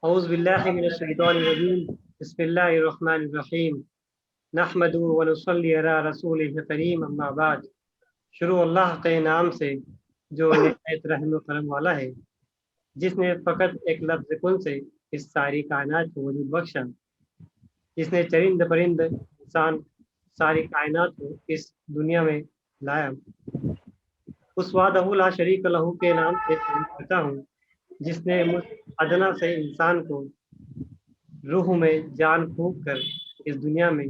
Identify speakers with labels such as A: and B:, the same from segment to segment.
A: औज़ु बिल्लाहि मिनश शैतानिर रजीम। बिस्मिल्लाहिर रहमानिर रहीम। नहमदुहु व नुसल्ली अला रसूलिल करीम, अम्मा बाद। शुरू अल्लाह के नाम से जो निहायत रहम व करम वाला है, जिसने फ़कत एक लफ्ज़ कुन से इस सारी कायनात को वजूद बख्शा, जिसने चरिंद परिंद इंसान सारी कायनात को इस दुनिया में लाया। उस वादहु ला शरीक लहू के नाम से शुरू करता हूँ, जिसने मुझ अदना से इंसान को रूह में जान फूंक कर इस दुनिया में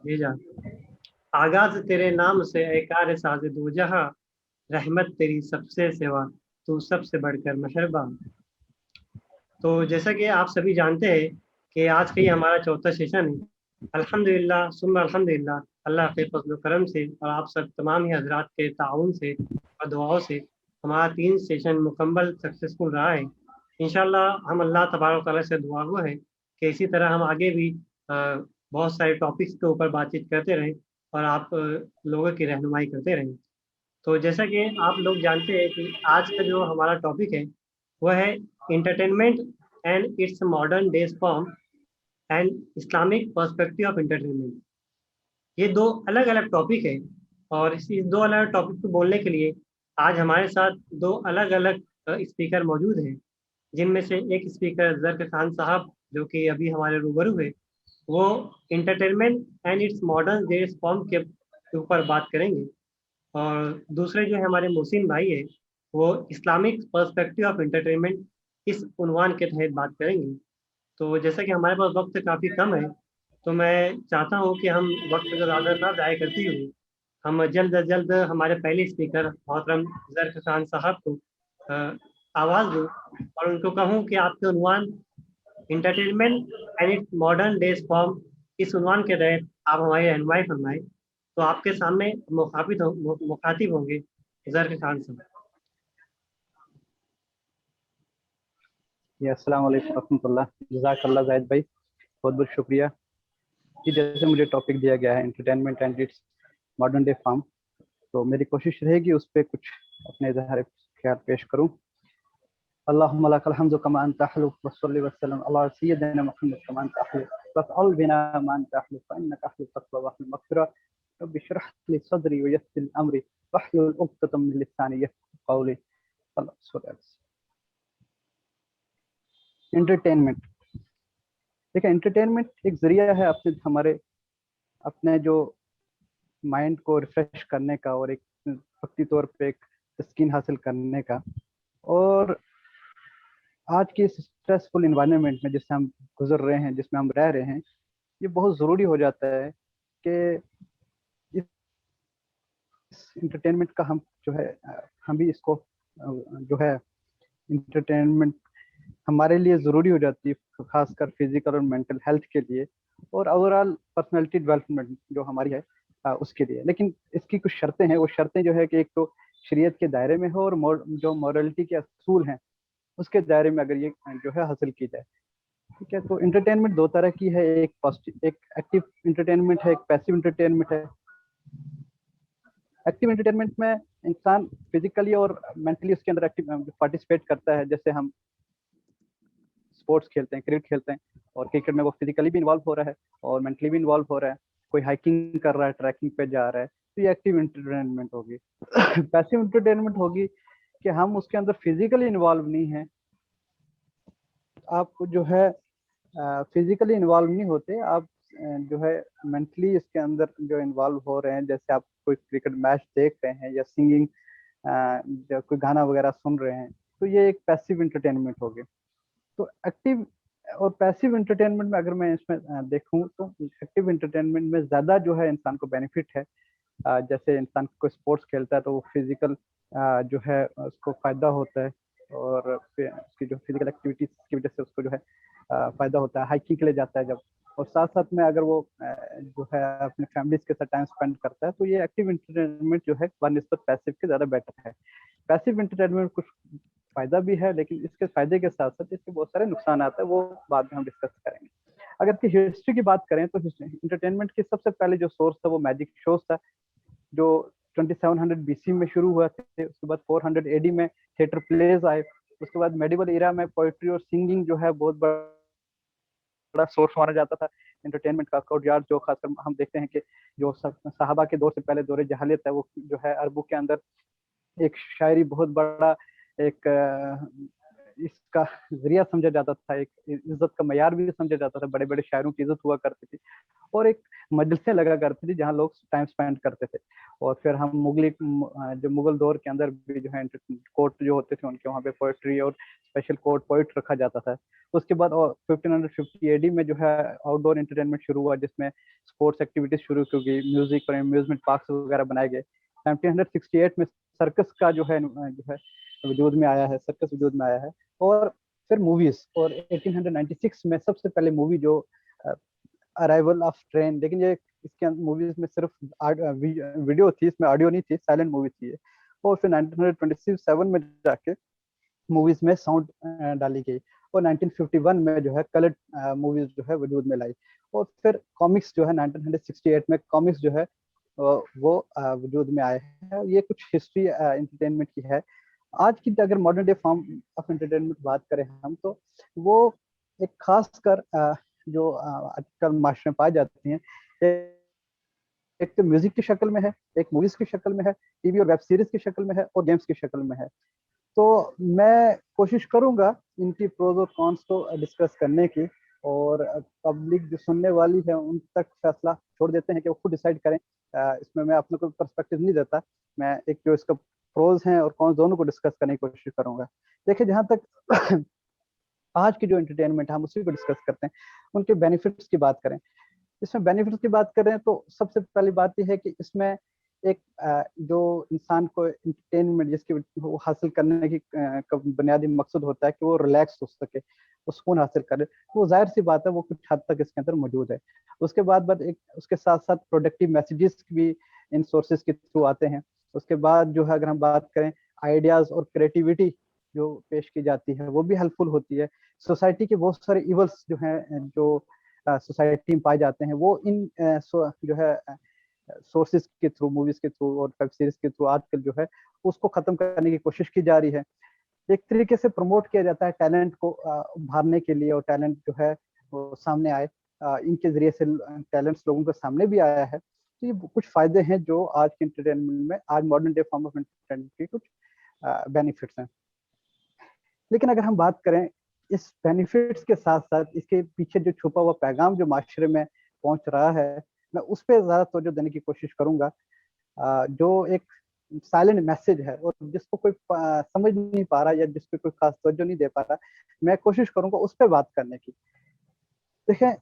A: भेजा। आगाज तेरे नाम से ए कार साज़ दो जहां, रहमत तेरी सबसे सिवा, तू सबसे बढ़कर मेहरबान। तो जैसा कि आप सभी जानते हैं कि आज का ये हमारा चौथा सेशन है। अल्हम्दुलिल्लाह सुम्मा अल्हम्दुलिल्लाह, अल्लाह के फज़ल करम से और आप सब तमाम ही हजरात के ताउन से और दुआओं से हमारा 3 सेशन मुकम्मल सक्सेसफुल रहा है। इंशाल्लाह हम अल्लाह तबारक व तआला से दुआ गो है कि इसी तरह हम आगे भी बहुत सारे टॉपिक्स के ऊपर बातचीत करते रहें और आप लोगों की रहनुमाई करते रहें। तो जैसा कि आप लोग जानते हैं कि आज का जो हमारा टॉपिक है वह है entertainment and its modern days form and Islamic perspective of entertainment. ये दो अलग अलग टॉपिक है और इस दो अलग अलग टॉपिक को बोलने के लिए आज हमारे साथ दो अलग अलग स्पीकर मौजूद हैं, जिनमें से एक स्पीकर जरक खान साहब जो कि अभी हमारे रूबरू है, वो entertainment and its modern days form के ऊपर बात करेंगे और दूसरे जो है हमारे मोहसिन भाई है, वो इस्लामिक पर्सपेक्टिव ऑफ एंटरटेनमेंट इस उन्वान के तहत बात करेंगे। तो जैसा कि हमारे पास वक्त काफ़ी कम है, तो मैं चाहता हूँ कि हम वक्त को ज़्यादा ना ज़ाया करते हुए हम जल्द अज जल्द हमारे पहले स्पीकर मोहतरम जरक खान साहब को आवाज़ दूँ और उनको कहूँ कि आपके उन्वान entertainment and its modern days form, इस उन्वान के तहत आप हमारी रहनुमाई फरमाएं। तो आपके सामने मुखातिब होंगे जरक खान साहब।
B: अस्सलाम वालेकुम रहमतुल्लाह। जज़ाकल्लाह ज़ाहिद भाई, बहुत बहुत शुक्रिया कि जैसे मुझे टॉपिक दिया गया है entertainment and its modern day form, तो मेरी कोशिश रहेगी उस पर कुछ अपने इज़हार ख्याल पेश करूँ। अल्लाहुम्मा लकल हम्दु कमा अंत अहलु वस्सल्ली वस्सलाम अला सय्यिदिना मुहम्मद कमा अंत अहलु वफ़अल बिना मा अंत अहलु फइन्नका अहलु तक़वा व अहलुल मग़फ़िरा रब्बि इश्रह ली सदरी व यस्सिर ली अमरी वहलुल उक़दतम मिन लिसानी यफ़क़हू क़ौली। एंटरटेनमेंट, देखिए एंटरटेनमेंट एक जरिया है अपने जो माइंड को रिफ्रेश करने का और एक वक्ती तौर पे एक तस्कीन हासिल करने का। और आज के स्ट्रेसफुल इन्वायरमेंट में जिससे हम गुजर रहे हैं, जिसमें हम रह रहे हैं, ये बहुत ज़रूरी हो जाता है कि इस एंटरटेनमेंट का हम भी इसको जो है एंटरटेनमेंट हमारे लिए ज़रूरी हो जाती है, खासकर फिजिकल और मेंटल हेल्थ के लिए और ओवरऑल पर्सनालिटी डेवलपमेंट जो हमारी है उसके लिए। लेकिन इसकी कुछ शर्तें हैं, वो शर्तें जो है कि एक तो शरीयत के दायरे में हो और जो मॉरलिटी के असूल हैं उसके दायरे में अगर ये जो है हासिल की जाए। ठीक है, तो एंटरटेनमेंट दो तरह की है, एक पॉजिटिव, एक एक्टिव एंटरटेनमेंट है, एक पैसिव एंटरटेनमेंट है। एक्टिव एंटरटेनमेंट में इंसान फिजिकली और मेंटली उसके अंदर एक्टिव पार्टिसिपेट करता है। जैसे हम स्पोर्ट्स खेलते हैं, क्रिकेट खेलते हैं, और क्रिकेट में वो फिजिकली भी इन्वॉल्व हो रहा है और मेंटली भी इन्वॉल्व हो रहा है। कोई हाइकिंग कर रहा है, ट्रैकिंग पे जा रहा है, तो ये एक्टिव एंटरटेनमेंट होगी। पैसिव एंटरटेनमेंट होगी कि हम उसके अंदर फिजिकली इन्वॉल्व नहीं है, आप जो है फिजिकली इन्वॉल्व नहीं होते, आप जो है मेंटली इसके अंदर जो इन्वॉल्व हो रहे हैं। जैसे आप कोई क्रिकेट मैच देख रहे हैं या सिंगिंग कोई गाना वगैरह सुन रहे हैं, तो ये एक पैसिव एंटरटेनमेंट होगी। तो एक्टिव और पैसिव एंटरटेनमेंट में अगर मैं इसमें देखूं तो एक्टिव एंटरटेनमेंट में ज़्यादा जो है इंसान को बेनिफिट है। जैसे इंसान कोई स्पोर्ट्स खेलता है तो वो फिजिकल जो है उसको फ़ायदा होता है और उसकी जो फिजिकल एक्टिविटीज़ की वजह से उसको जो है फ़ायदा होता है। हाइकिंग के लिए जाता है जब, और साथ साथ में अगर वो जो है अपने फैमिलीज के साथ टाइम स्पेंड करता है, तो ये एक्टिव एंटरटेनमेंट जो है बनिस्बत पैसिव के ज़्यादा बेटर है। पैसिव एंटरटेनमेंट कुछ फ़ायदा भी है, लेकिन इसके फ़ायदे के साथ साथ इसके बहुत सारे नुकसान आते हैं, वो बाद में हम डिस्कस करेंगे। अगर इसकी हिस्ट्री की बात करें तो एंटरटेनमेंट के सबसे पहले जो सोर्स था वो मैजिक शोज था, जो 2700 बीसी में शुरू हुआ थे। उसके बाद 400 एडी में थिएटर प्लेज आए। उसके बाद मेडिवल एरा में पोइट्री और सिंगिंग जो है बहुत बड़ा बड़ा सोर्स माना जाता था एंटरटेनमेंट का। कोर्टयार्ड जो खासकर हम देखते हैं कि जो सहाबा के दौर से पहले दौर जहालियत है, वो जो है अरबों के अंदर एक शायरी बहुत बड़ा एक इसका जरिया समझा जाता था, एक इज्जत का मयार भी समझा जाता था। बड़े बड़े शायरों की इज्जत हुआ करती थी और एक मजलिसें लगा करती थी जहाँ लोग टाइम स्पेंड करते थे। और फिर हम जो मुगल दौर के अंदर भी जो है कोर्ट जो होते थे उनके वहाँ पे पोएट्री और स्पेशल कोर्ट पोइट रखा जाता था। उसके बाद 1550 एडी में जो है आउटडोर एंटरटेनमेंट शुरू हुआ, जिसमें स्पोर्ट्स एक्टिविटीज शुरू की गई, म्यूजिक और अम्यूजमेंट पार्क वगैरह बनाए गए। 1768 में सर्कस का जो है वजूद में आया है, सर्कस वजूद में आया है। और फिर मूवीज, और 1896 में सबसे पहले मूवी जो अराइवल ऑफ ट्रेन, लेकिन ये इसके मूवीज में सिर्फ वीडियो थी, इसमें ऑडियो नहीं थी, साइलेंट मूवी थी। और फिर 1927 में जाके मूवीज में साउंड डाली गई और 1951 में जो है कलर्ड मूवीज जो है वजूद में लाई। और फिर कॉमिक्स जो है 1968 में कॉमिक्स जो है वो वजूद में आए हैं। ये कुछ हिस्ट्री एंटरटेनमेंट की है। आज की अगर modern day form of entertainment बात करें हम, तो वो एक खास कर जो आजकल माशरे में पाई जाती हैं, एक तो म्यूजिक की शक्ल में है, एक मूवीज की शक्ल में है, टीवी और वेब सीरीज की शक्ल में है, और गेम्स की शक्ल में है। तो मैं कोशिश करूंगा इनकी प्रोज और कॉन्स को डिस्कस करने की, और पब्लिक जो सुनने वाली है उन तक फैसला छोड़ देते हैं कि वो खुद डिसाइड करें। इसमें मैं अपने को पर्सपेक्टिव नहीं देता, मैं एक जो इसका प्रोज हैं और कॉन्स दोनों को डिस्कस करने की कोशिश करूंगा। देखिए, जहाँ तक आज की जो एंटरटेनमेंट है हम उसी को डिस्कस करते हैं, उनके बेनिफिट्स की बात करें। इसमें बेनिफिट्स की बात करें तो सबसे पहली बात यह है कि इसमें एक जो इंसान को एंटरटेनमेंट जिसकी वो हासिल करने की बुनियादी मकसद होता है कि वो रिलैक्स हो सके, वो सुकून हासिल करे, वो जाहिर सी बात है वो कुछ हद तक इसके अंदर मौजूद है। उसके बाद एक उसके साथ साथ प्रोडक्टिव मैसेजेस भी इन सोर्सेज के थ्रू आते हैं। उसके बाद जो है अगर हम बात करें आइडियाज और क्रिएटिविटी जो पेश की जाती है वो भी हेल्पफुल होती है। सोसाइटी के बहुत सारे इवल्स जो हैं जो सोसाइटी में पाए जाते हैं वो इन जो है सोर्सेज के थ्रू, मूवीज के थ्रू और वेब सीरीज के थ्रू आजकल जो है उसको खत्म करने की कोशिश की जा रही है। एक तरीके से प्रमोट किया जाता है टैलेंट को उभारने के लिए, और टैलेंट जो है वो सामने आए, इनके जरिए से टैलेंट्स लोगों के सामने भी आया है। तो ये कुछ फायदे हैं जो आज के एंटरटेनमेंट में, आज modern day form of entertainment के कुछ बेनिफिट्स हैं। लेकिन अगर हम बात करें इस बेनिफिट्स के साथ साथ इसके पीछे जो छुपा हुआ पैगाम जो माशरे में पहुंच रहा है, मैं उस पर ज़्यादा तवज्जो देने की कोशिश करूंगा। जो एक साइलेंट मैसेज है और जिसको कोई समझ नहीं पा रहा या जिस पर कोई खास तवज्जो नहीं दे पा रहा, मैं कोशिश करूंगा उस पर बात करने की। देखें,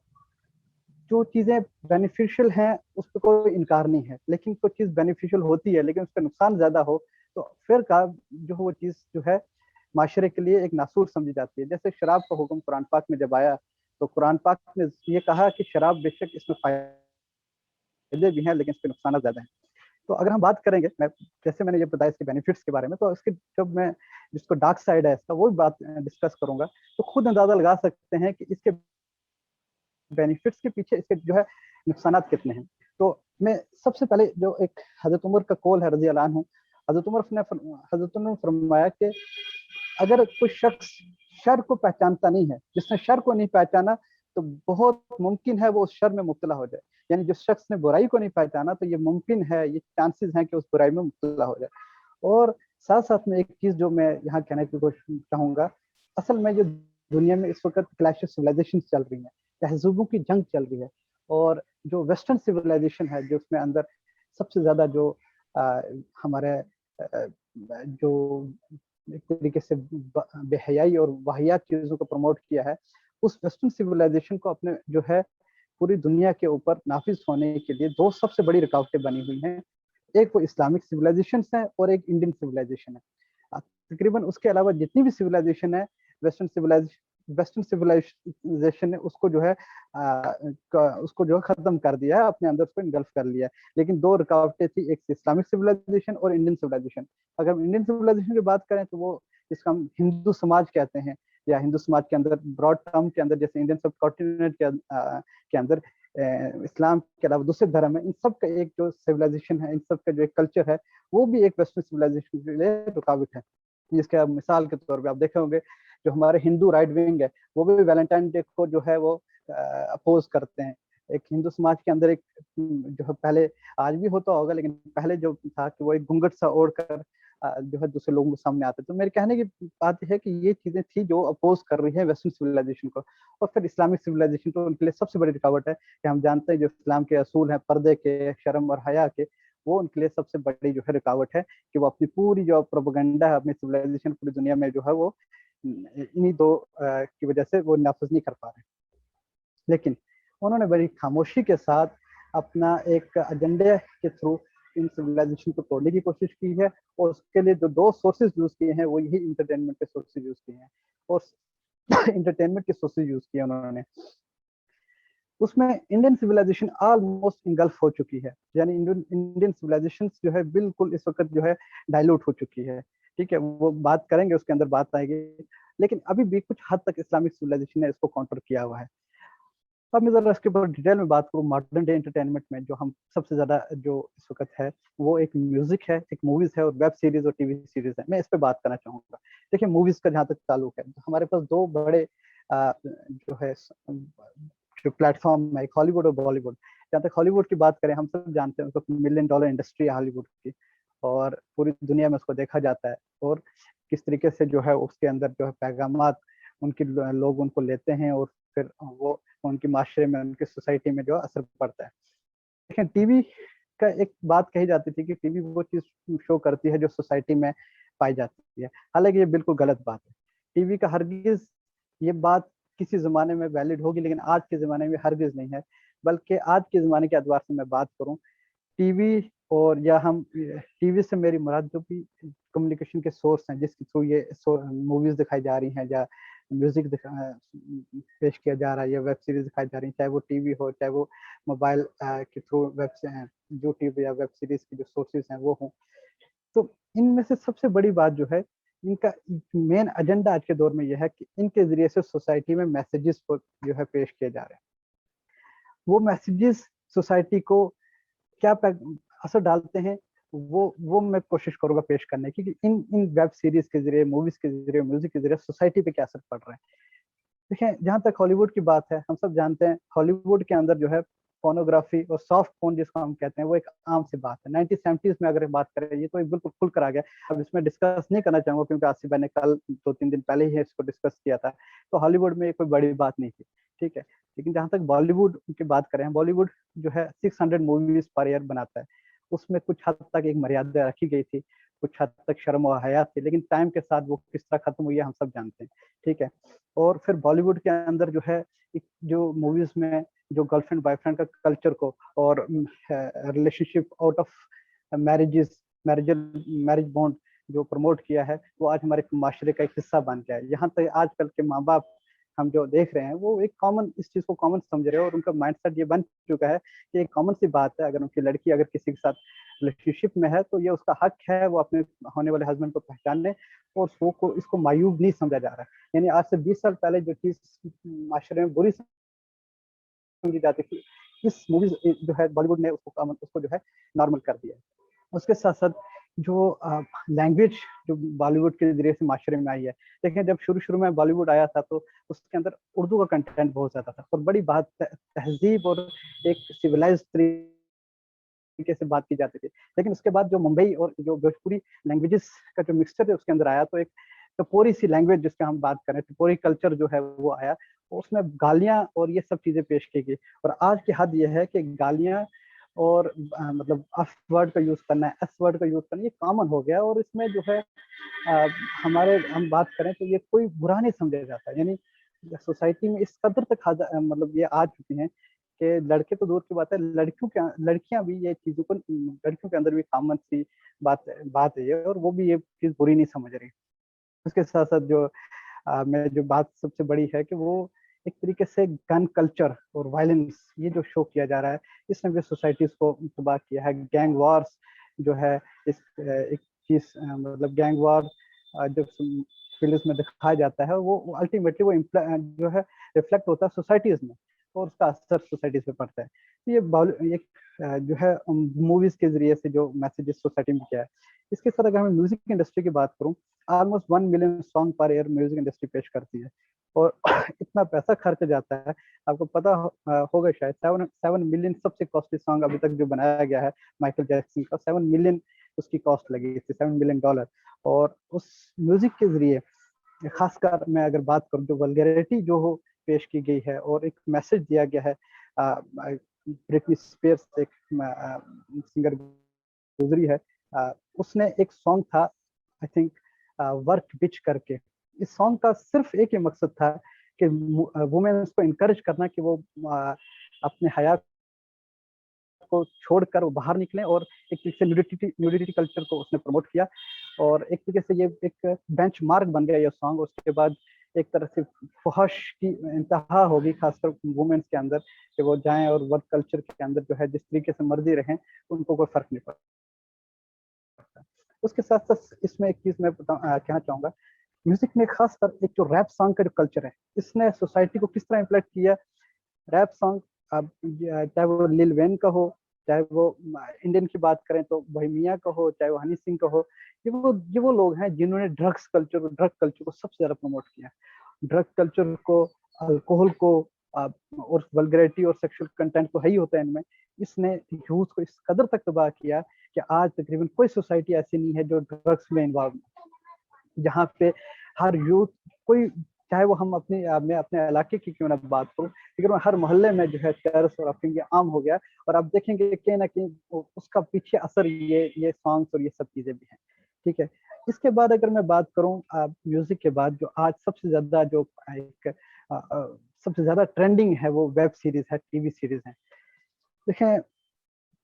B: जो चीज़ें बेनिफिशियल हैं उस पर कोई इनकार नहीं है, लेकिन कोई चीज़ बेनिफिशियल होती है लेकिन उसका नुकसान ज़्यादा हो तो फिर का जो वो चीज़ जो है माशरे के लिए एक नासूर समझी जाती है। जैसे शराब का हुक्म कुरान पाक में जब आया तो कुरान पाक ने ये कहा कि शराब बेशक इसमें फायदे भी हैं लेकिन इसके नुकसान ज़्यादा हैं। तो अगर हम बात करेंगे, मैं जैसे मैंने ये बताया इसके बेनिफिट्स के बारे में, तो इसके जब मैं जिसको डार्क साइड है इसका वो भी बात डिस्कस करूंगा, तो खुद अंदाजा लगा सकते हैं कि इसके बेनिफिट्स के पीछे इसके जो है नुकसान कितने हैं। तो मैं सबसे पहले जो एक हजरत उमर का कौल है रजी अल्लाह अन्हु, हजरत उमर ने फरमाया कि अगर कोई शख्स शर को पहचानता नहीं है, जिसने शर को नहीं पहचाना तो बहुत मुमकिन है वो उस शर में मुब्तला हो जाए। यानी जिस शख्स ने बुराई को नहीं पहचाना तो ये मुमकिन है, ये चांसेस हैं कि उस बुराई में मुब्तला हो जाए। और साथ साथ में एक चीज जो मैं यहाँ कहने की कोशिश चाहूंगा, असल में जो दुनिया में इस वक्त क्लैश ऑफ सिविलाइजेशन चल रही है, तहजीबों की जंग चल रही है, और जो वेस्टर्न सिविलाइजेशन है जो उसमें अंदर सबसे ज्यादा जो हमारे जो एक तरीके से बेहयाई और वाहियात चीजों को प्रमोट किया है, उस वेस्टर्न सिविलाइजेशन को अपने जो है पूरी दुनिया के ऊपर नाफिज होने के लिए दो सबसे बड़ी रुकावटें बनी हुई हैं। एक वो इस्लामिक सिविलाइजेशन है और एक इंडियन सिविलाइजेशन है। तकरीबन उसके अलावा जितनी भी सिविलाइजेशन है, वेस्टर्न सिविलाइजेशन ने उसको जो है खत्म कर दिया है, अपने अंदर उसको इनगल्फ कर लिया है। लेकिन दो रुकावटें थी, एक इस्लामिक सिविलाइजेशन और इंडियन सिविलाइजेशन। अगर हम इंडियन सिविलाइजेशन की बात करें तो वो जिसका हम हिंदू समाज कहते हैं, या हिंदू समाज के अंदर ब्रॉड टर्म के अंदर जैसे इंडियन सब कॉन्टिनेंट के अंदर इस्लाम के अलावा दूसरे धर्म है, इन सब का एक जो सिविलाइजेशन है, इन सब का जो एक कल्चर है, वो भी एक वेस्टर्न सिविलाइजेशन के लिए रुकावट है। जिसके आप मिसाल के तौर पे आप देखे होंगे जो हमारे हिंदू राइट विंग है वो भी वैलेंटाइन डे को जो है वो अपोज करते हैं। एक हिंदू समाज के अंदर एक जो है पहले, आज भी होता होगा, लेकिन पहले जो था कि वो एक घूंघट सा ओढ़कर जो है दूसरे लोगों के सामने आते। तो मेरे कहने की बात है कि ये चीजें थी जो अपोज कर रही है वेस्टर्न सिविलाइजेशन को। और फिर इस्लामिक सिविलाइजेशन तो उनके लिए सबसे बड़ी रुकावट है कि हम जानते हैं जो इस्लाम के असूल हैं पर्दे के, शर्म और हया के, वो उनके लिए सबसे बड़ी जो है रुकावट है कि वो अपनी पूरी जो प्रोपेगेंडा है अपनी सिविलाइजेशन पूरी दुनिया में जो है वो इन्हीं दो की वजह से वो नाफिज नहीं कर पा रहे। लेकिन उन्होंने बड़ी खामोशी के साथ अपना एक एजेंडे के थ्रू इन सिविलाइजेशन को तोड़ने की कोशिश की है। और उसके लिए जो दो सोर्सेज यूज किए हैं वो यही इंटरटेनमेंट के सोर्सेज यूज किए हैं। और इंटरटेनमेंट के सोर्सेज यूज किए उन्होंने, उसमें इंडियन सिविलाइजेशन ऑलमोस्ट इंगल्फ हो चुकी है। यानी इंडियन सिविलाइजेशन जो है बिल्कुल इस वक्त जो है डाइल्यूट हो चुकी है। ठीक है, वो बात करेंगे, उसके अंदर बात आएगी। लेकिन अभी भी कुछ हद तक इस्लामिक सिविलाइजेशन ने इसको काउंटर किया हुआ है। अब मैं जरा इसके ऊपर डिटेल में बात करूँ। मॉडर्न डे एंटरटेनमेंट में जो हम सबसे ज्यादा जो इस वक्त है वो एक म्यूजिक है, एक मूवीज है और वेब सीरीज और टीवी सीरीज है। मैं इस पे बात करना चाहूंगा। देखिए मूवीज का जहाँ तक ताल्लुक है तो हमारे पास दो बड़े जो है जो प्लेटफॉर्म है, एक हॉलीवुड और बॉलीवुड। जहाँ तक हॉलीवुड की बात करें, हम सब जानते हैं उसको $1 मिलियन इंडस्ट्री है हॉलीवुड की, और पूरी दुनिया में उसको देखा जाता है। और किस तरीके से जो है उसके अंदर जो है पैगामात उनके लोग उनको लेते हैं और फिर वो उनके माशरे में, उनकी सोसाइटी में जो असर पड़ता है। लेकिन टीवी का एक बात कही जाती थी कि टीवी वो चीज शो करती है जो सोसाइटी में पाई जाती है। हालांकि ये बिल्कुल गलत बात है। टीवी का हरगिज ये बात किसी जमाने में वैलिड होगी, लेकिन आज के जमाने में हरगिज नहीं है। बल्कि आज के जमाने के एतबार से मैं बात करूं, टीवी और या हम टीवी से मेरी मुराद जो भी कम्युनिकेशन के सोर्स हैं जिसके थ्रू ये मूवीज दिखाई जा रही हैं या म्यूजिक पेश किया जा रहा है या वेब सीरीज दिखाई जा रही है, चाहे वो टीवी हो चाहे वो मोबाइल के थ्रू वेब यूट्यूब या वेब सीरीज की जो सोर्सेज हैं वो हों। तो इनमें से सबसे बड़ी बात जो है, इनका मेन एजेंडा आज के दौर में यह है कि इनके जरिए से सोसाइटी में मैसेजेस को जो है पेश किए जा रहे हैं। वो मैसेजेस सोसाइटी को क्या असर डालते हैं वो मैं कोशिश करूंगा पेश करने की कि इन इन वेब सीरीज के जरिए, मूवीज के जरिए, म्यूजिक के जरिए सोसाइटी पे क्या असर पड़ रहा है। देखिए जहां तक हॉलीवुड की बात है, हम सब जानते हैं हॉलीवुड के अंदर जो है फोनोग्राफी और सॉफ्ट फोन जिसको हम कहते हैं वो एक आम सी बात है। 1970s में अगर बात करें, ये तो एक बिल्कुल खुल कर आ गया। अब इसमें डिस्कस नहीं करना चाहूंगा क्योंकि आसिफ भाई ने कल 2-3 दिन पहले ही इसको डिस्कस किया था। तो हॉलीवुड में ये कोई बड़ी बात नहीं थी, ठीक है। लेकिन जहां तक बॉलीवुड की बात करें, बॉलीवुड जो है 600 मूवीज पर ईयर बनाता है। उसमें कुछ हद तक एक मर्यादा रखी गई थी, कुछ हद तक शर्म और हया थी, लेकिन टाइम के साथ वो किस तरह खत्म हुई है हम सब जानते हैं, ठीक है। और फिर बॉलीवुड के अंदर जो है जो मूवीज में जो गर्लफ्रेंड बॉयफ्रेंड का कल्चर को और relationship out of marriages marriage bond जो प्रमोट किया है, वो आज हमारे माशरे का एक हिस्सा बन गया है। यहाँ तक आजकल के माँ बाप हम जो देख रहे हैं वो एक कॉमन, इस चीज को कॉमन समझ रहे हैं और उनका माइंडसेट ये बन चुका है कि एक कॉमन सी बात है, अगर उनकी लड़की अगर किसी के साथ रिलेशनशिप में है तो ये उसका हक है वो अपने होने वाले हस्बैंड को पहचानने, और इसको मायूब नहीं समझा जा रहा है। यानी आज से 20 साल पहले जो चीज माशरे में बुरी समझी जाती थी, इस मूवी जो है बॉलीवुड ने उसको जो है नॉर्मल कर दिया है। उसके साथ साथ जो लैंग्वेज जो बॉलीवुड के जरिए से माशरे में आई है, देखें जब शुरू में बॉलीवुड आया था तो उसके अंदर उर्दू का कंटेंट बहुत ज्यादा था और बड़ी बात तहजीब और एक सिविलाइज तरीके से बात की जाती थी। लेकिन उसके बाद जो मुंबई और जो भोजपुरी लैंग्वेजेस का जो मिक्सचर है उसके अंदर आया, तो एक टपोरी सी लैंग्वेज जिसका हम बात करें, टपोरी कल्चर जो है वो आया, उसमें गालियां और ये सब चीजें पेश की गई। और आज की हद यह है कि गालियां और मतलब एफ वर्ड का यूज करना है, एस वर्ड का यूज करना, ये कॉमन हो गया। और इसमें जो है हमारे हम बात करें तो ये कोई बुरा नहीं समझा जाता। यानी सोसाइटी में इस कदर तक मतलब ये आ चुकी हैं कि लड़के तो दूर की बात है, लड़कियां भी ये चीजों को, लड़कियों के अंदर भी कॉमन सी बात है ये, और वो भी ये चीज बुरी नहीं समझ रही। उसके साथ साथ जो मैं जो बात सबसे बड़ी है कि वो एक तरीके से गन कल्चर और वायलेंस ये जो शो किया जा रहा है, इसने भी सोसाइटीज को तबाह किया है। गैंग वार्स जो है इस एक चीज मतलब गैंग वार जब फिल्म में दिखाया जाता है वो अल्टीमेटली वो जो है रिफ्लेक्ट होता है सोसाइटीज में और उसका असर सोसाइटीज पे पड़ता है। तो ये जो है मूवीज के जरिए से जो मैसेजेस सोसाइटी में किया है। इसके साथ अगर मैं म्यूजिक इंडस्ट्री की बात करूं, almost 1 million song per year music industry पेश करती है। और इतना पैसा खर्च जाता है। आपको पता होगा शायद 7 मिलियन सबसे कॉस्टली सॉन्ग अभी तक जो बनाया गया है माइकल जैक्सन का, 7 मिलियन उसकी कॉस्ट लगी थी, $7 मिलियन। और उस म्यूजिक के जरिए खासकर मैं अगर बात करूं, जो वल्गैरिटी जो हो पेश की गई है और एक मैसेज दिया गया है। ब्रिटनी स्पीयर्स एक सिंगर गुजरी है, उसने एक सॉन्ग था आई थिंक वर्क बिच करके। इस सॉन्ग का सिर्फ एक ही मकसद था कि वुमेन्स को इनकरेज करना कि वो अपने हया को छोड़कर वो बाहर निकले, और एक तरीके से न्यूडिटी कल्चर को उसने प्रमोट किया। और एक तरीके से ये एक बेंचमार्क बन गया ये सॉन्ग। उसके बाद एक तरह से फहश की इंतहा होगी खासकर वुमेन्स के अंदर, कि वो जाएं और वर्क कल्चर के अंदर जो है जिस तरीके से मर्जी रहें, उनको कोई फर्क नहीं पड़ता। उसके साथ साथ इसमें एक चीज मैं कहना चाहूंगा, म्यूजिक ने खासकर एक जो रैप सॉन्ग का जो कल्चर है, इसने सोसाइटी को किस तरह इम्पैक्ट किया। रैप सॉन्ग, अब चाहे वो लिल वेन का हो, चाहे वो इंडियन की बात करें तो बोहेमिया का हो, चाहे वो हनी सिंह का हो, ये वो लोग हैं जिन्होंने ड्रग कल्चर को सबसे ज्यादा प्रमोट किया। ड्रग कल्चर को, अल्कोहल को, और वल्गैरिटी और सेक्सुअल कंटेंट तो है ही होता है इनमें। इसने यूथ को इस कदर तक तबाह किया कि आज तकरीबन कोई सोसाइटी ऐसी नहीं है जो ड्रग्स में इन्वॉल्व, जहाँ पे हर यूथ, कोई चाहे वो हम अपने मैं अपने इलाके की क्यों ना बात करूं, लेकिन हर मोहल्ले में जो है चरस और अफीम आम हो गया। और आप देखेंगे कहीं ना कहीं उसका पीछे असर ये सॉन्ग्स और ये सब चीजें भी हैं। ठीक है। इसके बाद अगर मैं बात करूं म्यूजिक के बाद, जो आज सबसे ज्यादा जो एक सबसे ज्यादा ट्रेंडिंग है वो वेब सीरीज है, टीवी सीरीज है। देखें,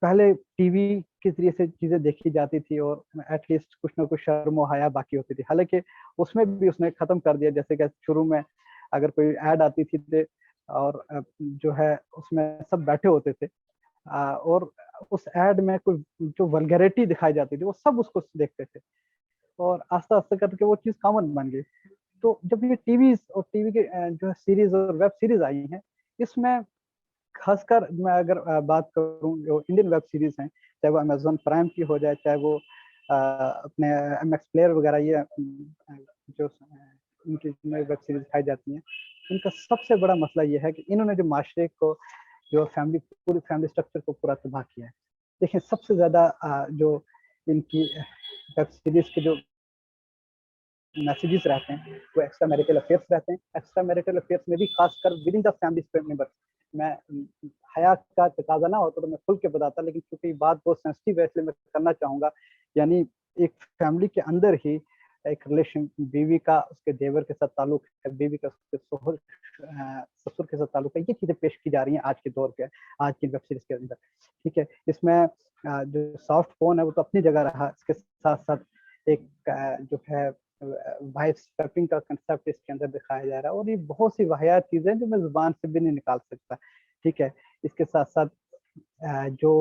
B: पहले टीवी के जरिए से चीजें देखी जाती थी और एटलीस्ट कुछ ना कुछ शर्म हया बाकी होती थी, हालांकि उसमें भी उसने खत्म कर दिया। जैसे कि शुरू में अगर कोई ऐड आती थी और जो है उसमें सब बैठे होते थे, और उस ऐड में कोई जो वल्गैरिटी दिखाई जाती थी वो सब उसको देखते थे, और आस्ते आस्ते करके वो चीज कॉमन बन गई। तो जब ये टीवी और टीवी के जो है सीरीज और वेब सीरीज आई हैं, इसमें खासकर मैं अगर बात करूं जो इंडियन वेब सीरीज हैं, चाहे वो अमेजोन प्राइम की हो जाए, चाहे वो अपने एमएक्स प्लेयर वगैरह, ये जो इनकी वेब सीरीज दिखाई जाती हैं, इनका सबसे बड़ा मसला ये है कि इन्होंने जो माशरे को, जो पूरी फैमिली स्ट्रक्चर को पूरा तबाह किया है। देखिए, सबसे ज्यादा जो इनकी वेब सीरीज के जो मैसेजेस रहते हैं वो एक्स्ट्रा मैरिटल अफेयर्स रहते हैं। एक्स्ट्रा मैरिटल अफेयर्स में भी खासकर with in the family member, मैं हया का तकाजा ना होता तो मैं खुल के बताता, लेकिन क्योंकि बात बहुत सेंसिटिव है इसलिए मैं करना चाहूंगा। यानी एक फैमिली के अंदर ही एक रिलेशन, बीवी का उसके देवर के साथ ताल्लुक है, बीवी का उसके ससुर के साथ ताल्लुक है, ये चीजें पेश की जा रही हैं आज के दौर के, आज की वेब सीरीज के अंदर। ठीक है। इसमें जो सॉफ्ट फोन है वो तो अपनी जगह रहा, इसके साथ साथ एक जो है वाइफ स्वैपिंग का कंसेप्ट इसके अंदर दिखाया जा रहा है, और ये बहुत सी वाहियात चीजें जो मैं जुबान से भी नहीं निकाल सकता। ठीक है। इसके साथ साथ जो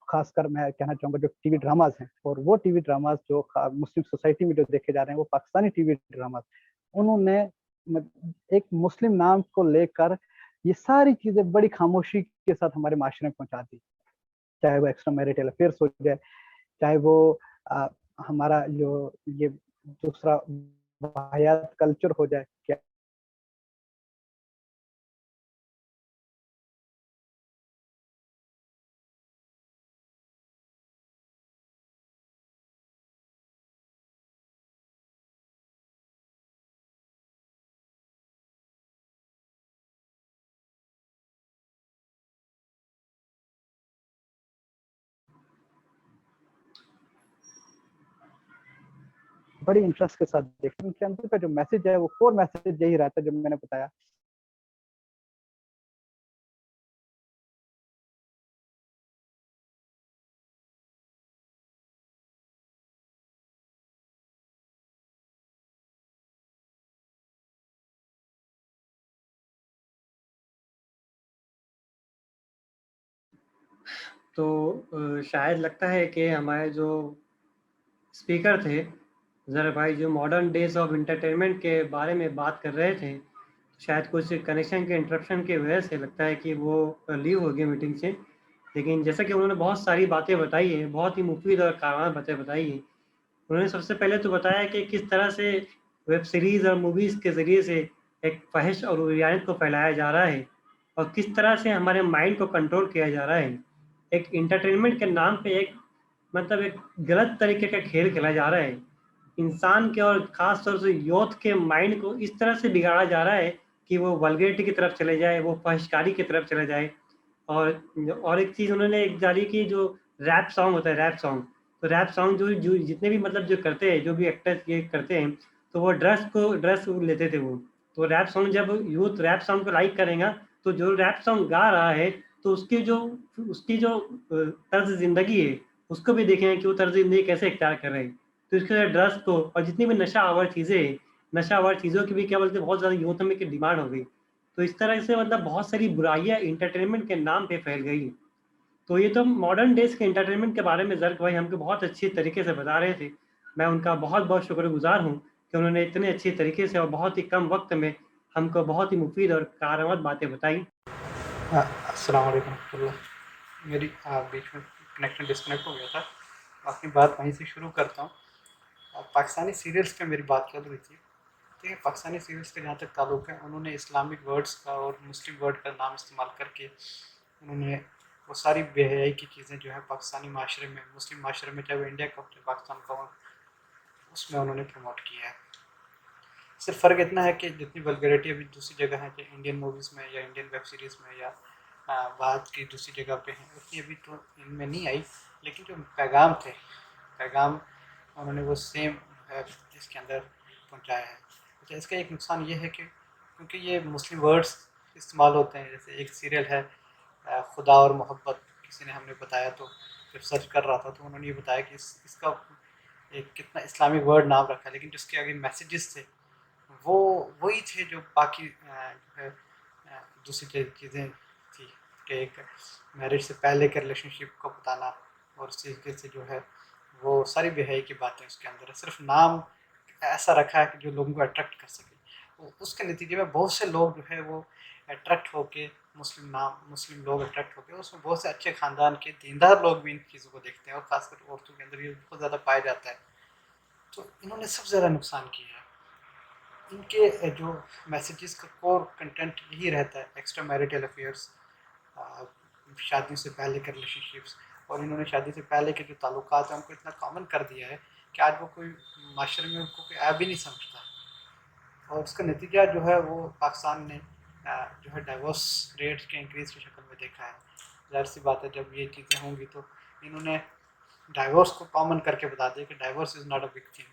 B: खासकर मैं कहना चाहूंगा जो टीवी ड्रामाज हैं, और वो टीवी ड्रामाज जो मुस्लिम सोसाइटी में जो देखे जा रहे हैं वो पाकिस्तानी टीवी ड्रामाज, उन्होंने एक मुस्लिम नाम को लेकर ये सारी चीजें बड़ी खामोशी के साथ हमारे माशरे में पहुंचा दी। चाहे वो एक्स्ट्रा मैरिटल अफेयर्स हो जाए, चाहे वो हमारा जो ये दूसरा वाहियात कल्चर हो जाए, क्या बड़ी इंटरेस्ट के साथ देखते हैं। उनके अंदर का जो मैसेज है वो कोर मैसेज यही रहता है जो मैंने बताया।
A: तो शायद लगता है कि हमारे जो स्पीकर थे ज़रा भाई, जो मॉडर्न डेज ऑफ इंटरटेनमेंट के बारे में बात कर रहे थे, शायद कुछ कनेक्शन के इंटरप्शन की वजह से लगता है कि वो लीव हो गए मीटिंग से। लेकिन जैसा कि उन्होंने बहुत सारी बातें बताई हैं, बहुत ही मुफीद और कारगर बातें बताई हैं। उन्होंने सबसे पहले तो बताया कि किस तरह से वेब सीरीज़ और मूवीज़ के ज़रिए से एक फहिश और उरियानियत को फैलाया जा रहा है और किस तरह से हमारे माइंड को कंट्रोल किया जा रहा है। एक एंटरटेनमेंट के नाम पे एक मतलब एक गलत तरीके का खेल खेला जा रहा है। इंसान के और ख़ास तौर से यूथ के माइंड को इस तरह से बिगाड़ा जा रहा है कि वो वल्गैरिटी की तरफ चले जाए, वो फहिशकारी की तरफ चले जाए। और एक चीज़ उन्होंने एक जारी की, जो रैप सॉन्ग होता है, रैप सॉन्ग। तो रैप सॉन्ग जो जो जितने भी मतलब जो करते हैं, जो भी एक्टर्स ये करते हैं, तो वो ड्रग्स लेते थे वो। तो रैप सॉन्ग जब यूथ रैप सॉन्ग को लाइक करेगा, तो जो रैप सॉन्ग गा रहा है, तो उसकी जो तर्ज ज़िंदगी है, उसको भी देखेंगे कि वो तर्ज ज़िंदगी कैसे इख्तियार कर रहे हैं। तो इसके लिए ड्रग्स को और जितनी भी नशा आवर चीज़ें हैं, नशा आवर चीज़ों की भी क्या बोलते हैं बहुत ज़्यादा यूथ में की डिमांड हो गई। तो इस तरह से मतलब बहुत सारी बुराइयाँ एंटरटेनमेंट के नाम पे फैल गई। तो ये तो मॉडर्न डेज़ के एंटरटेनमेंट के बारे में ज़र्क भाई हमको बहुत अच्छी तरीके से बता रहे थे। मैं उनका बहुत-बहुत शुक्रगुज़ार हूँ कि उन्होंने इतने अच्छी तरीके से और बहुत ही कम वक़्त में हमको बहुत ही मुफ़ीद और कारगर बातें बताई।
C: अस्सलाम वालेकुम रहमतुल्लाह। मेरी बीच में कनेक्शन डिस्कनेक्ट हो गया था। अपनी बात वहीं से शुरू करता हूँ। पाकिस्तानी सीरियल्स पे मेरी बात चल रही थी। ठीक है, पाकिस्तानी सीरियल्स का जहाँ तक ताल्लुक़ है, उन्होंने इस्लामिक वर्ड्स का और मुस्लिम वर्ड का नाम इस्तेमाल करके उन्होंने वो सारी बेहयाई की चीज़ें जो है पाकिस्तानी माशरे में, मुस्लिम माशरे में, चाहे वो इंडिया का हो चाहे पाकिस्तान का हो, उसमें उन्होंने प्रमोट किया है। सिर्फ फ़र्क इतना है कि जितनी वल्गैरिटी अभी दूसरी जगह है, चाहे इंडियन मूवीज़ में या इंडियन वेब सीरीज़ में या बात की दूसरी जगह पे हैं, उतनी अभी तो इनमें नहीं आई। लेकिन जो पैगाम थे, पैगाम उन्होंने वो सेम इसके अंदर पहुंचाया है। अच्छा, इसका एक नुकसान ये है कि क्योंकि ये मुस्लिम वर्ड्स इस्तेमाल होते हैं, जैसे एक सीरियल है खुदा और मोहब्बत, किसी ने हमने बताया, तो जब सर्च कर रहा था तो उन्होंने ये बताया कि इसका एक कितना इस्लामिक वर्ड नाम रखा है, लेकिन जिसके आगे मैसेजेस थे वो वही थे जो बाकी जो है दूसरी चीज़ें थी, कि एक मैरिज से पहले के रिलेशनशिप को बताना, और उस तरीके से जो है वो सारी बेहयाई की बातें उसके अंदर है। सिर्फ नाम ऐसा रखा है कि जो लोगों को अट्रैक्ट कर सके। उसके नतीजे में बहुत से लोग जो है वो अट्रैक्ट होके मुस्लिम लोग अट्रैक्ट होके, उसमें बहुत से अच्छे ख़ानदान के दीनदार लोग भी इन चीज़ों को देखते हैं, और ख़ासकर औरतों के अंदर ये बहुत ज़्यादा पाया जाता है। तो इन्होंने सबसे ज़्यादा नुकसान किया है। इनके जो मैसेजेस का कोर कंटेंट यही रहता है, एक्स्ट्रा मैरिटल अफेयर्स, शादी से पहले के रिलेशनशिप्स, और इन्होंने शादी से पहले के जो ताल्लुकात हैं उनको इतना कॉमन कर दिया है कि आज वो कोई माशरे में उनको कोई ऐब ही नहीं समझता। और उसका नतीजा जो है वो पाकिस्तान ने जो है डाइवोर्स रेट्स के इंक्रीज़ की शक्ल में देखा है। ज़ाहिर सी बात है, जब ये चीज़ें होंगी तो इन्होंने डाइवोर्स को कॉमन करके बता दिया कि divorce is not a big thing,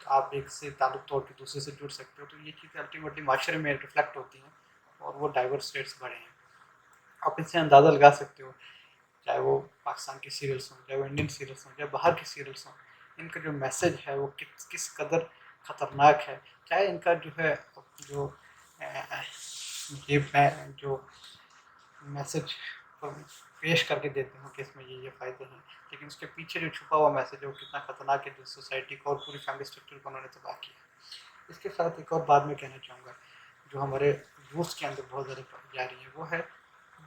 C: आप एक से ताल्लुक़ तोड़ के दूसरे से जुड़ सकते हो। तो ये चीज़ें अल्टीमेटली माशरे में रिफ्लेक्ट होती हैं और वो डाइवर्स रेट्स बढ़े हैं। आप इससे अंदाज़ा लगा सकते हो, चाहे वो पाकिस्तान की सीरियल्स हों, चाहे वो इंडियन सीरियल्स हों, चाहे बाहर की सीरियल्स हों, इनका जो मैसेज है वो किस कदर ख़तरनाक है। चाहे इनका जो है जो जो मैसेज पेश करके देते हो कि इसमें ये फ़ायदे हैं, लेकिन उसके पीछे जो छुपा हुआ मैसेज है वो कितना ख़तरनाक है, जो सोसाइटी को और पूरी फैमिली स्ट्रक्चर को उन्होंने तबाह किया। इसके साथ एक और बात मैं कहना चाहूँगा, जो हमारे यूथ के अंदर बहुत ज़्यादा जा रही है, वो है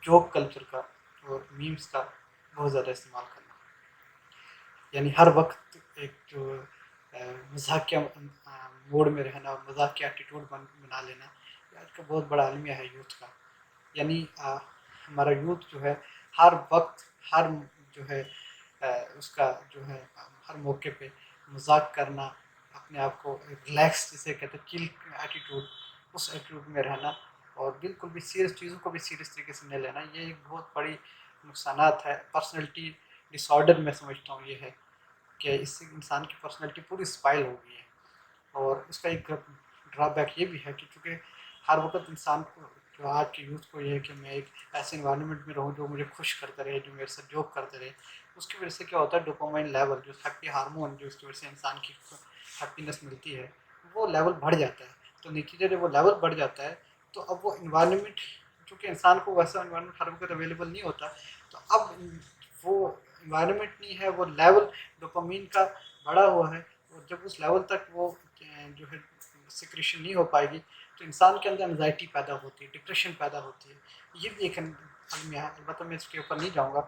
C: जोक कल्चर का और मीम्स का बहुत ज़्यादा इस्तेमाल करना। यानी हर वक्त एक जो मजाकिया मूड में रहना और मजाकिया एटीट्यूड बना लेना, ये आज का बहुत बड़ा अलमिया है यूथ का। यानी हमारा यूथ जो है हर वक्त, हर जो है उसका जो है हर मौके पे मजाक करना, अपने आप को रिलैक्स जिसे कहते हैं चिल एटीट्यूड, उस एटीट्यूड में रहना, और बिल्कुल भी सीरियस चीज़ों को भी सीरियस तरीके से नहीं लेना, ये एक बहुत बड़ी नुकसानात है। पर्सनैलिटी डिसऑर्डर मैं समझता हूँ ये है कि इससे इंसान की पर्सनैलिटी पूरी स्पाइल हो गई है। और इसका एक ड्रॉबैक ये भी है कि चूँकि हर वक्त इंसान को, जो आज के यूथ को, ये है कि मैं एक ऐसे इन्वायरमेंट में रहूँ जो मुझे खुश करता रहे, जो मेरे साथ जोक करते रहे। उसकी वजह से क्या होता है, डोपामाइन लेवल, जो हैप्पी हार्मोन जो इसकी वजह से इंसान की हैप्पीनेस मिलती है, वो लेवल बढ़ जाता है। तो नतीजा जब वो लेवल बढ़ जाता है, तो अब वो इन्वायरमेंट, चूँकि इंसान को वैसा इन्वायरमेंट हर वक्त अवेलेबल नहीं होता, तो अब वो इन्वायरमेंट नहीं है, वो लेवल डोपामाइन का बढ़ा हुआ है, और जब उस लेवल तक वो जो है सिक्रेशन नहीं हो पाएगी, तो इंसान के अंदर एंजाइटी पैदा होती है, डिप्रेशन पैदा होती है। ये भी एक अलमिया है। अलबत्ता मैं इसके ऊपर नहीं जाऊँगा,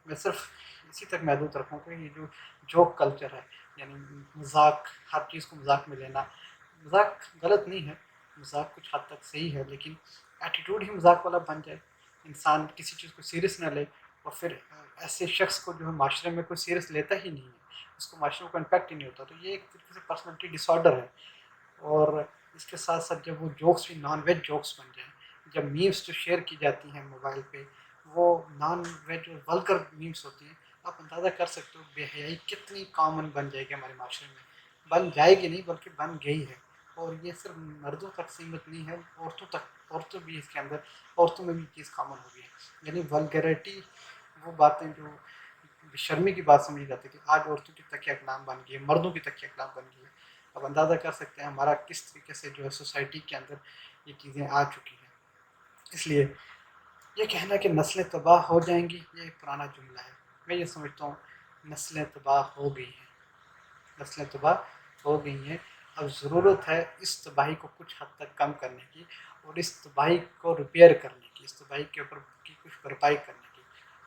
C: मैं सिर्फ इसी तक महदूद रखूँगा कि ये जो जोक कल्चर है, यानी मजाक, हर चीज़ को मजाक में लेना, मजाक गलत नहीं है, मजाक कुछ हद तक सही है, लेकिन एटीट्यूड ही मजाक वाला बन जाए, इंसान किसी चीज़ को सीरियस ना ले, और फिर ऐसे शख्स को जो है माशरे में कोई सीरियस लेता ही नहीं है, उसको माशरे में कोई इम्पैक्ट ही नहीं होता, तो ये एक तरीके से पर्सनैलिटी डिसऑर्डर है। और इसके साथ साथ जब वो जोक्स भी नॉन वेज जोक्स बन जाएँ, जब मीम्स जो शेयर की जाती हैं मोबाइल पे, वो नॉन वेज और वल्गर मीम्स होती हैं, आप अंदाज़ा कर सकते हो बेहयाई कितनी कॉमन बन जाएगी हमारे माशरे में। बन जाएगी नहीं, बल्कि बन गई है। और ये सिर्फ मर्दों तक सीमित नहीं है, औरतों तक, औरतों भी इसके अंदर, औरतों में भी चीज़ कॉमन हो गई है। यानी वल्गैरिटी, वो बातें जो बेशर्मी की बात समझी जाती थी, आज औरतों की तकिया कलाम बन गई है, मर्दों की तकिया कलाम बन गई है। अब अंदाज़ा कर सकते हैं हमारा किस तरीके से जो है सोसाइटी के अंदर ये चीज़ें आ चुकी हैं। इसलिए ये कहना कि नस्लें तबाह हो जाएंगी, ये एक पुराना जुमला है। मैं ये समझता हूँ नस्लें तबाह हो गई हैं, नस्लें तबाह हो गई हैं। अब ज़रूरत है इस तबाही को कुछ हद तक कम करने की, और इस तबाही को रिपेयर करने की, इस तबाही के ऊपर की कुछ भरपाई करने की।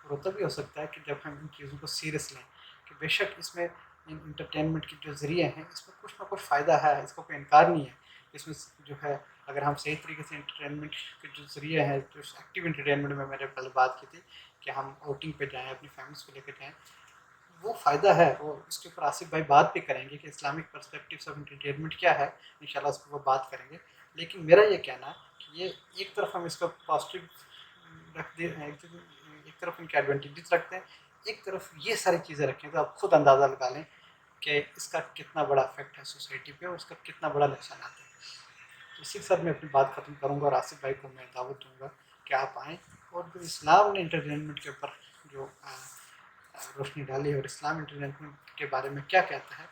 C: और वो तभी हो सकता है कि जब हम इन चीज़ों को सीरियस लें, कि बेशक इसमें इन इंटरटेनमेंट के जो ज़रिए हैं, इसमें कुछ ना कुछ फ़ायदा है, इसका कोई इनकार नहीं है। इसमें जो है, अगर हम सही तरीके से इंटरटेनमेंट के जो ज़रिए हैं, जो एक्टिव इंटरटेनमेंट में मैंने पहले बात की थी कि हम आउटिंग पे जाएँ, अपनी फैमिलीज़ को लेकर जाएँ, वो फ़ायदा है। वो इसके ऊपर आसिफ भाई बात भी करेंगे कि इस्लामिक पर्सपेक्टिव्स ऑफ एंटरटेनमेंट क्या है, इंशाल्लाह उस पर वो बात करेंगे। लेकिन मेरा ये कहना है कि ये एक तरफ हम इसका पॉजिटिव रख दे, एक तरफ इनके एडवांटेजेस रखते हैं, एक तरफ ये सारी चीज़ें रखें, तो आप खुद अंदाज़ा लगा लें कि इसका कितना बड़ा इफेक्ट है सोसाइटी पे, और उसका कितना बड़ा नुकसान आता है। तो इसी के साथ मैं अपनी बात ख़त्म करूँगा, और आसिफ भाई को मैं दावत दूँगा कि आप आएँ, और जो इस्लाम ने इंटरटेनमेंट के ऊपर जो रोशनी डाली और इस्लाम इंटरटेनमेंट के बारे में क्या कहता है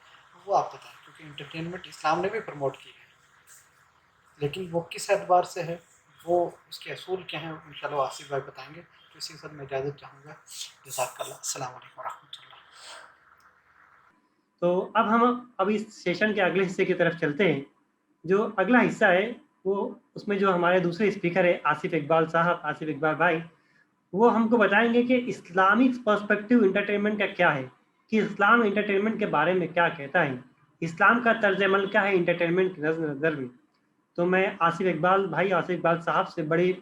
C: वो आप बताएं, क्योंकि इंटरटेनमेंट इस्लाम ने भी प्रमोट की है, लेकिन वो किस एतबार से है, वो उसके असूल क्या हैं, इंशाल्लाह आसिफ भाई बताएंगे। तो इसी के साथ मैं इजाज़त चाहूँगा। जज़ाकल्लाह, अस्सलाम वालेकुम रहमतुल्लाह।
A: तो अब हम अब इस सेशन के अगले हिस्से की तरफ चलते हैं। जो अगला हिस्सा है वो उसमें जो हमारे दूसरे स्पीकर है आसिफ इकबाल साहब, आसिफ इकबाल भाई, वो हमको बताएंगे कि इस्लामिक पर्सपेक्टिव इंटरटेनमेंट का क्या है, कि इस्लाम इंटरटेनमेंट के बारे में क्या कहता है, इस्लाम का तर्ज अमल क्या है इंटरटेनमेंट की नज़र में। तो मैं आसिफ इकबाल भाई, आसिफ इकबाल साहब से बड़ी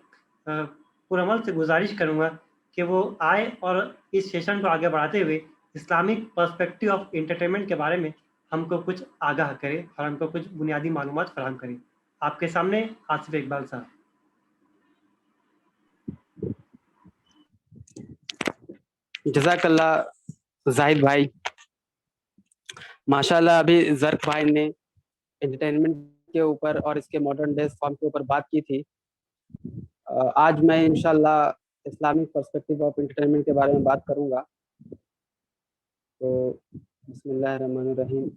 A: पुरअमल से गुजारिश करूँगा कि वो आए और इस सेशन को आगे बढ़ाते हुए इस्लामिक पर्सपेक्टिव ऑफ इंटरटेनमेंट के बारे में हमको कुछ आगाह करें और हमको कुछ बुनियादी मालूमात फराहम करें। आपके सामने आसिफ इकबाल साहब।
D: जज़ाकल्लाह जाहिद भाई, माशाल्लाह अभी ज़र्क भाई ने एंटरटेनमेंट के ऊपर और इसके मॉडर्न डे फॉर्म के ऊपर बात की थी। आज मैं इंशाल्लाह इस्लामिक पर्सपेक्टिव ऑफ एंटरटेनमेंट के बारे में बात करूंगा। तो बिस्मिल्लाहिर्रहमानिर्रहीम,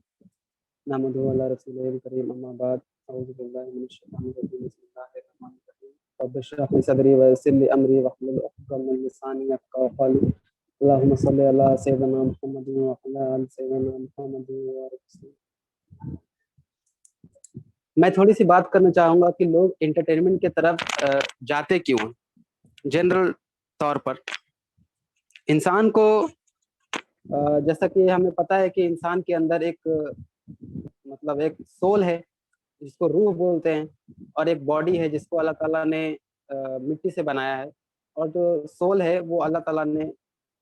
D: नहमदुहु व अला रसूलिहिल करीम, अम्मा बाद, अऊज़ु बिल्लाहि मिनश शैतानिर रजीम, बिस्मिल्लाहिर्रहमानिर्रहीम, रब्बि इश्रह ली सदरी व यस्सिर ली अमरी वहलुल उक़दतम मिन लिसानी यफ़क़हू क़ौली, अल्लाहुम्मा सल्लि अला सय्यिदिना मुहम्मदिन व अला आलि सय्यिदिना मुहम्मदिन व बारिक वसल्लम। मैं थोड़ी सी बात करना चाहूँगा कि लोग एंटरटेनमेंट की तरफ जाते क्यों हैं। जनरल तौर पर इंसान को जैसा कि हमें पता है कि इंसान के अंदर एक मतलब एक सोल है जिसको रूह बोलते हैं, और एक बॉडी है जिसको अल्लाह ताला ने मिट्टी से बनाया है, और जो सोल है वो अल्लाह ताला ने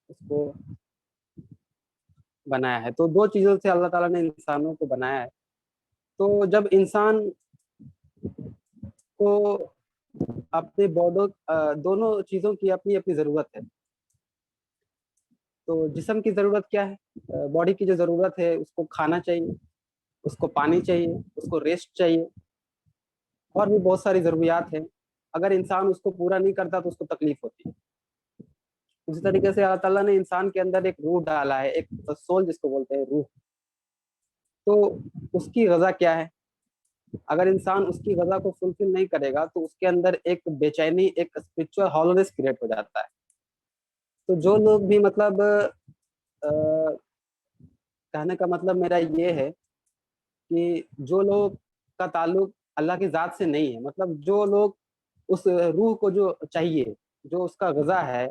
D: उसको बनाया है। तो दो चीज़ों से अल्लाह ताला ने इंसानों को बनाया है। तो जब इंसान को अपने दोनों चीज़ों की अपनी अपनी ज़रूरत है। तो जिस्म की ज़रूरत क्या है, बॉडी की जो ज़रूरत है, उसको खाना चाहिए, उसको पानी चाहिए, उसको रेस्ट चाहिए, और भी बहुत सारी ज़रूरियात हैं। अगर इंसान उसको पूरा नहीं करता तो उसको तकलीफ होती है। उसी तरीके से अल्लाह ताला ने इंसान के अंदर एक रूह डाला है, एक सोल जिसको बोलते हैं रूह। तो उसकी ग़ज़ा क्या है? अगर इंसान उसकी ग़ज़ा को फुलफिल नहीं करेगा तो उसके अंदर एक बेचैनी, एक स्पिरिचुअल हॉलोनेस क्रिएट हो जाता है। तो जो लोग भी मतलब कहने का मतलब मेरा ये है कि जो लोग का ताल्लुक अल्लाह की ज़ात से नहीं है, मतलब जो लोग उस रूह को जो चाहिए, जो उसका ग़ज़ा है,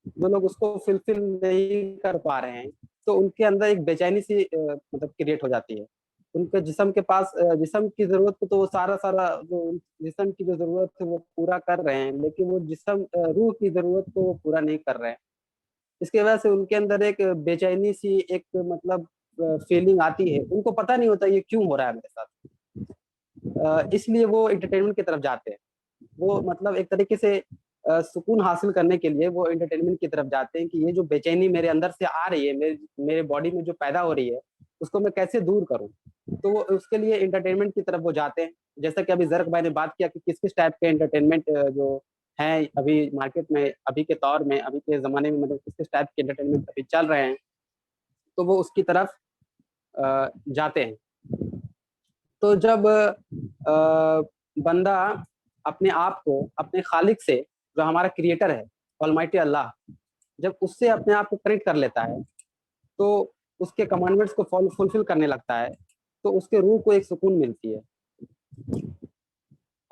D: जो लोग उसको फुलफिल नहीं कर पा रहे हैं, तो उनके अंदर एक बेचैनी सी मतलब क्रिएट हो जाती है। उनके जिस्म के पास जिस्म की जरूरत को तो वो सारा जो जिस्म की जो जरूरत है वो पूरा कर रहे हैं, लेकिन वो जिस्म रूह की जरूरत को वो पूरा नहीं कर रहे हैं। इसकी वजह से उनके अंदर एक बेचैनी सी एक मतलब फीलिंग आती है, उनको पता नहीं होता ये क्यों हो रहा है मेरे साथ। इसलिए वो एंटरटेनमेंट की तरफ जाते हैं। वो मतलब एक तरीके से सुकून हासिल करने के लिए वो एंटरटेनमेंट की तरफ जाते हैं कि ये जो बेचैनी मेरे अंदर से आ रही है, मेरे बॉडी में जो पैदा हो रही है, उसको मैं कैसे दूर करूं। तो वो उसके लिए एंटरटेनमेंट की तरफ वो जाते हैं। जैसा कि अभी जर्क भाई ने बात किया कि किस किस टाइप के एंटरटेनमेंट जो है अभी मार्केट में, अभी के तौर में, अभी के ज़माने में, मतलब किस किस टाइप के एंटरटेनमेंट अभी चल रहे हैं, तो वो उसकी तरफ जाते हैं। तो जब बंदा अपने आप को अपने खालिक से, जो हमारा क्रिएटर है ऑलमाइटी अल्लाह, जब उससे अपने आप को कनेक्ट कर लेता है, तो उसके कमांडमेंट्स को फुलफिल करने लगता है, तो उसके रूह को एक सुकून मिलती है।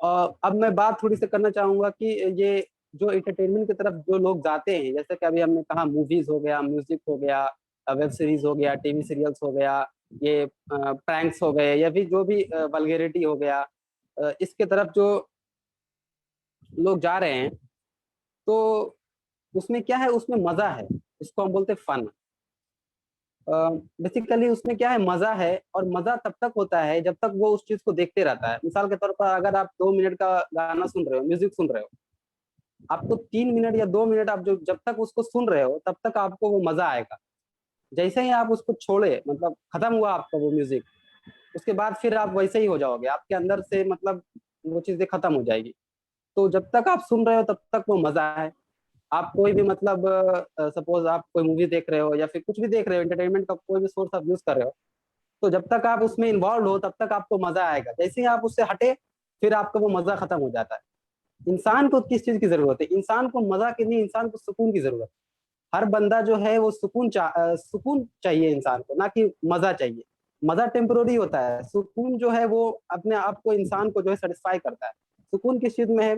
D: और अब मैं बात थोड़ी सी करना चाहूँगा कि ये जो एंटरटेनमेंट की तरफ जो लोग जाते हैं, जैसे कि अभी हमने कहा मूवीज़ हो गया, म्यूज़िक हो गया, वेब सीरीज़ हो गया, टीवी सीरियल्स हो गया, ये प्रैंक्स हो गए, या फिर जो भी वल्गैरिटी हो गया, इसके तरफ जो लोग जा रहे हैं, तो उसमें क्या है, उसमें मज़ा है, इसको हम बोलते हैं फन। बेसिकली उसमें क्या है, मजा है, और मजा तब तक होता है जब तक वो उस चीज को देखते रहता है। मिसाल के तौर पर अगर आप 2 मिनट का गाना सुन रहे हो, म्यूजिक सुन रहे हो, आपको 3 मिनट या 2 मिनट आप जो जब तक उसको सुन रहे हो तब तक आपको वो मजा आएगा। जैसे ही आप उसको छोड़े, मतलब खत्म हुआ आपका वो म्यूजिक, उसके बाद फिर आप वैसे ही हो जाओगे, आपके अंदर से मतलब वो चीजें खत्म हो जाएगी। तो जब तक आप सुन रहे हो तब तक वो मजा है। आप कोई भी मतलब सपोज आप कोई मूवी देख रहे हो या फिर कुछ भी देख रहे हो, एंटरटेनमेंट का कोई भी सोर्स आप यूज कर रहे हो, तो जब तक आप उसमें इन्वॉल्व हो तब तक आपको मजा आएगा। जैसे ही आप उससे हटे, फिर आपका वो मजा खत्म हो जाता है। इंसान को किस चीज की जरूरत है? इंसान को मजा की नहीं, इंसान को सुकून की जरूरत है। हर बंदा जो है वो सुकून चाहिए इंसान को, ना कि मजा चाहिए। मजा टेम्पोररी होता है, सुकून जो है वो अपने आप को, इंसान को जो है सेटिस्फाई करता है। सुकून किस चीज में है?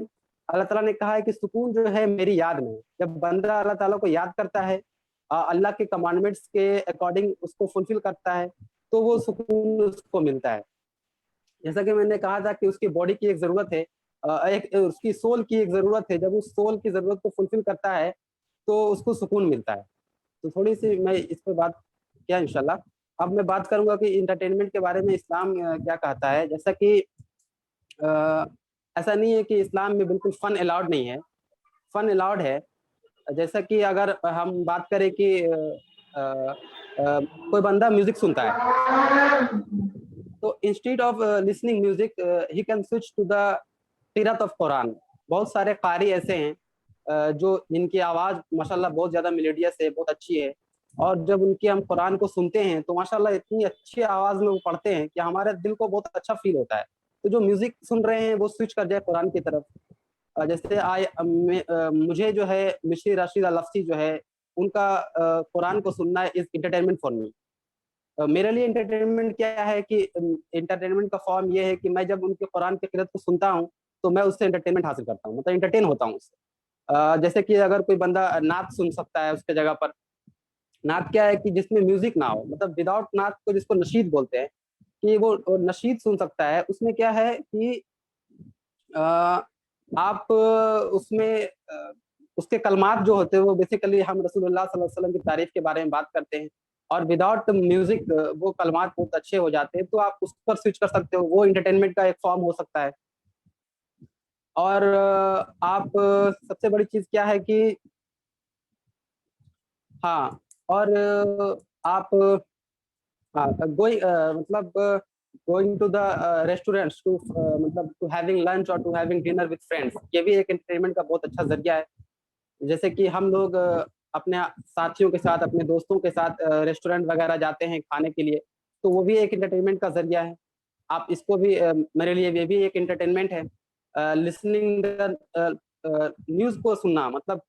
D: अल्लाह ताला ने कहा है कि सुकून जो है मेरी याद में है। जब बंदा अल्लाह ताला को याद करता है, अल्लाह के कमांडमेंट्स के अकॉर्डिंग उसको फुलफिल करता है, तो वो सुकून उसको मिलता है। जैसा कि मैंने कहा था कि उसकी बॉडी की एक जरूरत है, एक उसकी सोल की एक जरूरत है। जब उस सोल की जरूरत को फुलफिल करता है तो उसको सुकून मिलता है। तो थोड़ी सी मैं इस पर बात किया इंशाल्लाह। अब मैं बात करूंगा कि इंटरटेनमेंट के बारे में इस्लाम क्या कहता है। जैसा कि अ, ऐसा नहीं है कि इस्लाम में बिल्कुल फन अलाउड नहीं है, फन अलाउड है। जैसा कि अगर हम बात करें कि कोई बंदा म्यूजिक सुनता है, तो instead of listening music he can switch to the क़िराअत ऑफ कुरान। बहुत सारे कारी ऐसे हैं जो जिनकी आवाज़ माशाल्लाह बहुत ज़्यादा मेलोडियस है, बहुत अच्छी है, और जब उनकी हम कुरान को सुनते हैं तो माशाल्लाह इतनी अच्छी आवाज़ में वो पढ़ते हैं कि हमारे दिल को बहुत अच्छा फील होता है। तो जो म्यूजिक सुन रहे हैं वो स्विच कर जाए कुरान की तरफ। जैसे मुझे जो है मिश्री राशिद अल-लफ्सी जो है, उनका कुरान को सुनना इज एंटरटेनमेंट फॉर मी। मेरे लिए एंटरटेनमेंट क्या है कि एंटरटेनमेंट का फॉर्म ये है कि मैं जब उनके कुरान की क़िराअत को सुनता हूँ तो मैं उससे एंटरटेनमेंट हासिल करता हूँ, मतलब एंटरटेन होता हूँ उससे। जैसे कि अगर कोई बंदा नात सुन सकता है, उसके जगह पर नात क्या है कि जिसमें म्यूजिक ना हो, मतलब विदाउट नात को जिसको नशीद बोलते हैं, कि वो नशीद सुन सकता है। उसमें क्या है कि आप उसमें उसके कलमात जो होते हैं वो बेसिकली हम रसूलुल्लाह सल्लल्लाहु अलैहि वसल्लम की तारीफ के बारे में बात करते हैं, और विदाउट म्यूजिक वो कलमात बहुत अच्छे हो जाते हैं। तो आप उस पर स्विच कर सकते हो, वो एंटरटेनमेंट का एक फॉर्म हो सकता है। और आप सबसे बड़ी चीज क्या है कि हाँ, और आप मतलब going to the restaurants to मतलब टू हैविंग लंच और to having dinner with friends, ये भी एक एंटरटेनमेंट का बहुत अच्छा जरिया है। जैसे कि हम लोग अपने साथियों के साथ, अपने दोस्तों के साथ रेस्टोरेंट वगैरह जाते हैं खाने के लिए, तो वो भी एक एंटरटेनमेंट का जरिया है। आप इसको भी मेरे लिए ये भी एक एंटरटेनमेंट है। लिसनिंग न्यूज़ को सुनना, मतलब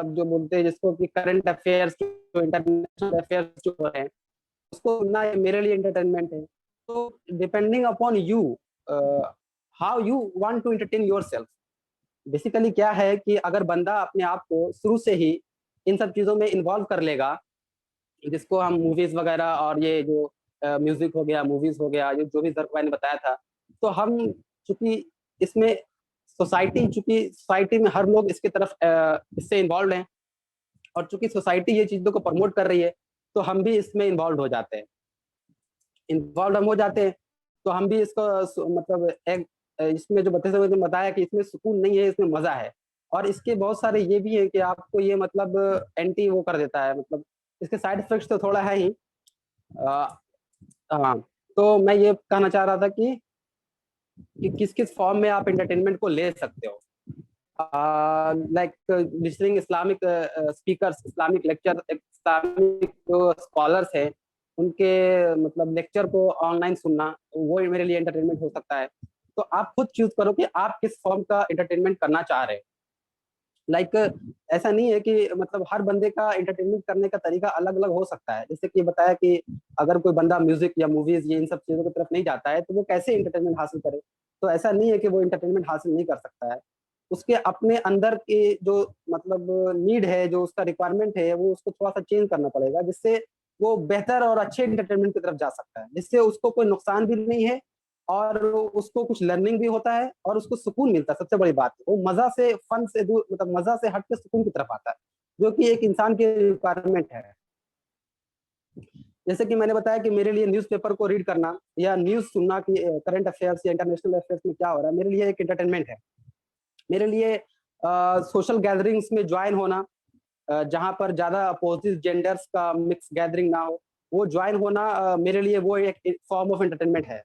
D: जो बोलते हैं जिसको कि करंट अफेयर्स, जो इंटरनेशनल अफेयर्स जो हो रहे हैं, उसको सुनना मेरे लिए एंटरटेनमेंट है। तो depending upon you how you want to entertain yourself. Basically क्या है कि अगर बंदा अपने आप को शुरू से ही इन सब चीज़ों में इन्वॉल्व कर लेगा, जिसको हम मूवीज वगैरह और ये जो म्यूजिक हो गया, मूवीज हो गया, जो भी ज़र्क भाई ने बताया था। तो हम चूंकि इसमें सोसाइटी में हर लोग इसकी तरफ इससे इन्वॉल्व हैं, और चूंकि सोसाइटी ये चीज़ों को प्रमोट कर रही है, तो हम भी इसमें इन्वॉल्व हो जाते हैं। तो हम भी इसको मतलब एक इसमें जो बताया कि इसमें सुकून नहीं है, इसमें मजा है। और इसके बहुत सारे ये भी है कि आपको ये मतलब एंटी वो कर देता है, मतलब इसके साइड इफेक्ट्स तो थोड़ा है ही। हाँ, तो मैं ये कहना चाह रहा था कि किस किस फॉर्म में आप एंटरटेनमेंट को ले सकते हो। Like listening Islamic speakers, Islamic lecture, Islamic जो स्कॉलर्स हैं उनके मतलब लेक्चर को ऑनलाइन सुनना, वो मेरे लिए एंटरटेनमेंट हो सकता है। तो आप खुद चूज करो कि आप किस फॉर्म का एंटरटेनमेंट करना चाह रहे हैं। लाइक ऐसा नहीं है कि मतलब हर बंदे का एंटरटेनमेंट करने का तरीका अलग अलग हो सकता है। जैसे कि बताया कि अगर कोई बंदा म्यूजिक या मूवीज ये इन सब चीजों की तरफ नहीं जाता है, तो वो कैसे एंटरटेनमेंट हासिल करे। तो ऐसा नहीं है कि वो एंटरटेनमेंट हासिल नहीं कर सकता है। उसके अपने अंदर के जो मतलब नीड है, जो उसका रिक्वायरमेंट है, वो उसको थोड़ा सा चेंज करना पड़ेगा, जिससे वो बेहतर और अच्छे एंटरटेनमेंट की तरफ जा सकता है, जिससे उसको कोई नुकसान भी नहीं है और उसको कुछ लर्निंग भी होता है और उसको सुकून मिलता है। सबसे बड़ी बात वो मजा से, फन से दूर, मतलब मजा से हट के सुकून की तरफ आता है, जो कि एक इंसान की रिक्वायरमेंट है। जैसे कि मैंने बताया कि मेरे लिए न्यूज़पेपर को रीड करना या न्यूज सुनना कि करंट अफेयर्स या इंटरनेशनल अफेयर्स में क्या हो रहा है, मेरे लिए एक एंटरटेनमेंट है। मेरे लिए सोशल गैदरिंग्स में ज्वाइन होना, जहां पर ज्यादा अपोजिट जेंडर्स का मिक्स गैदरिंग ना हो, वो ज्वाइन होना मेरे लिए वो एक फॉर्म ऑफ एंटरटेनमेंट है।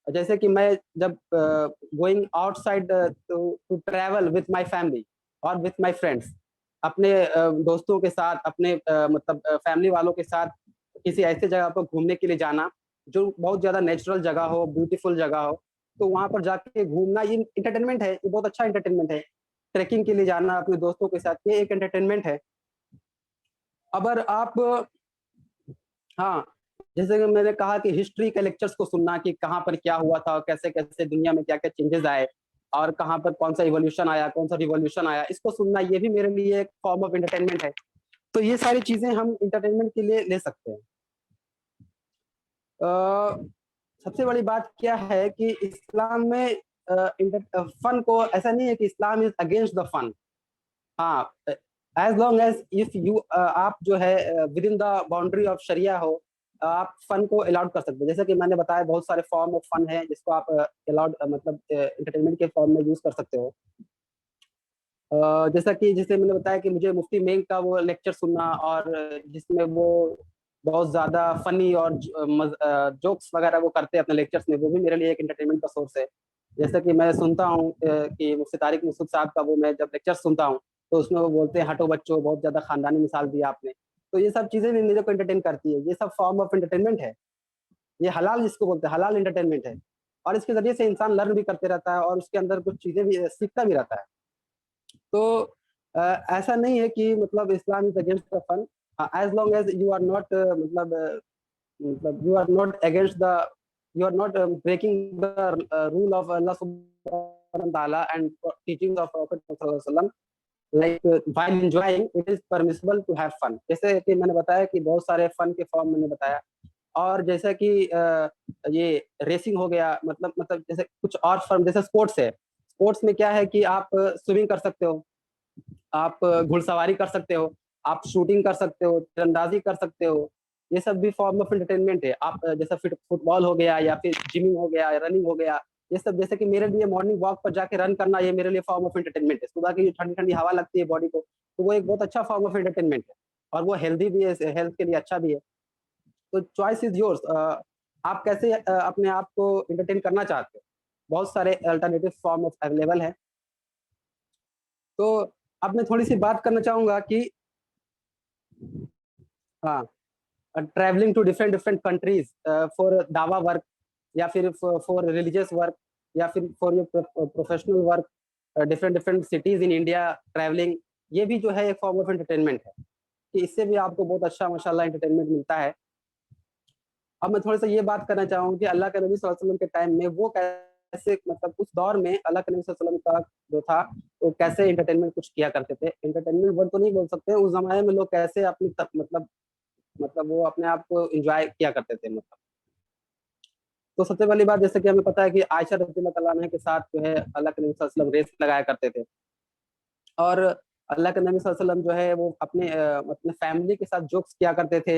D: जैसे कि मैं जब going outside to travel with my family और विथ माय फ्रेंड्स, अपने दोस्तों के साथ, अपने मतलब फैमिली वालों के साथ किसी ऐसे जगह पर घूमने के लिए जाना जो बहुत ज्यादा नेचुरल जगह हो, ब्यूटीफुल जगह हो, तो वहां पर जाके घूमना, ये इंटरटेनमेंट है, ये बहुत अच्छा इंटरटेनमेंट है। ट्रैकिंग के लिए जाना अपने दोस्तों के साथ, ये एक एंटरटेनमेंट है। अगर आप, हाँ, जैसे कि मैंने कहा कि हिस्ट्री के लेक्चर्स को सुनना कि कहाँ पर क्या हुआ था, कैसे कैसे दुनिया में क्या क्या चेंजेस आए और कहाँ पर कौन सा इवोल्यूशन आया, कौन सा रिवॉल्यूशन आया, इसको सुनना, ये भी मेरे लिए एक फॉर्म ऑफ एंटरटेनमेंट है। तो ये सारी चीजें हम इंटरटेनमेंट के लिए ले सकते हैं। सबसे बड़ी बात क्या है कि इस्लाम में फन को, ऐसा नहीं है कि Islam is against the fun. हाँ, as long as if you आप जो है within the boundary of sharia हो, आप फन को अलाउड कर सकते हैं। जैसे कि मैंने बताया बहुत सारे फॉर्म ऑफ फन है जिसको आप अलाउड मतलब एंटरटेनमेंट के फॉर्म में यूज कर सकते हो। जैसा कि जैसे मैंने बताया कि मुझे मुफ्ती मेंग का वो लेक्चर सुनना, और जिसमें वो बहुत ज्यादा फनी और जोक्स वगैरह वो करते हैं अपने लेक्चर्स में, वो भी मेरे लिए एक एंटरटेनमेंट का सोर्स है। जैसे कि मैं सुनता हूँ कि मुफ्ती तारिक मसूद साहब का वो मैं जब लेक्चर सुनता हूँ, तो उसमें वो बोलते हैं हटो बच्चों, बहुत ज्यादा खानदानी मिसाल दी आपने। तो ये सब चीजें भी मेरे को एंटरटेन करती है। ये सब फॉर्म ऑफ एंटरटेनमेंट है। ये हलाल जिसको बोलते हैं, हलाल एंटरटेनमेंट है। और इसके जरिए से इंसान लर्न भी करते रहता है और उसके अंदर कुछ चीजें भी सीखता भी रहता है। तो ऐसा नहीं है कि मतलब Islam is against the fun, as long as you are not मतलब you are not against the, you are not breaking the rule of Allah subhanahu wa ta'ala and teachings of Prophet sallallahu alaihi wasallam. Like while enjoying, it is permissible to have fun. जैसे कि मैंने बताया कि बहुत सारे fun के form मैंने बताया, और जैसे कि ये रेसिंग हो गया, मतलब जैसे कुछ और फॉर्म, जैसे स्पोर्ट्स है। स्पोर्ट्स में क्या है कि आप स्विमिंग कर सकते हो, आप घुड़सवारी कर सकते हो, आप शूटिंग कर सकते हो, तीरंदाजी कर सकते हो। ये सब भी फॉर्म ऑफ एंटरटेनमेंट है। आप जैसा फुटबॉल हो गया या फिर जिमिंग हो गया, रनिंग हो गया, ये सब। जैसे कि मेरे लिए मॉर्निंग वॉक पर जाके रन करना, ये मेरे लिए फॉर्म ऑफ एंटरटेनमेंट है। सुबह की ठंडी ठंडी हवा लगती है बॉडी को, तो वो एक बहुत अच्छा फॉर्म ऑफ एंटरटेनमेंट है, और वो हेल्दी भी है, हेल्थ के लिए अच्छा भी है। तो चॉइस इज योर्स। आप कैसे अपने आप को एंटरटेन करना चाहते हो। बहुत सारे अल्टरनेटिव फॉर्म ऑफ अवेलेबल है। तो अब मैं थोड़ी सी बात करना चाहूंगा कि हाँ, travelling to different different countries for दावा वर्क, या फिर फॉर रिलीजियस वर्क, या फिर for your professional work, different different cities in India travelling, ये भी जो है एक फॉर्म ऑफ एंटरटेनमेंट है कि इससे भी आपको बहुत अच्छा माशाल्लाह एंटरटेनमेंट मिलता है। अब मैं थोड़ा सा ये बात करना चाहूँगा कि अल्लाह के नबी सल्लल्लाहु अलैहि वसल्लम के टाइम में वो कैसे, मतलब उस दौर में अल्लाह के नबी सल्लल्लाहु अलैहि वसल्लम का जो था, वो कैसे एंटरटेनमेंट कुछ किया करते थे। एंटरटेनमेंट वर्ड तो नहीं बोल सकते, उस जमाने में लोग कैसे अपनी मतलब वो अपने आप को एंजॉय किया करते थे। मतलब तो सबसे पहली बात, जैसे कि हमें पता है कि आयशा रज़ियल्लाहु ताला अन्हा के साथ जो है अल्लाह के नबी सल्लल्लाहु अलैहि वसल्लम रेस लगाया करते थे। और अल्लाह के नबी सल्लल्लाहु अलैहि वसल्लम जो है वो अपने फैमिली के साथ जोक्स किया करते थे।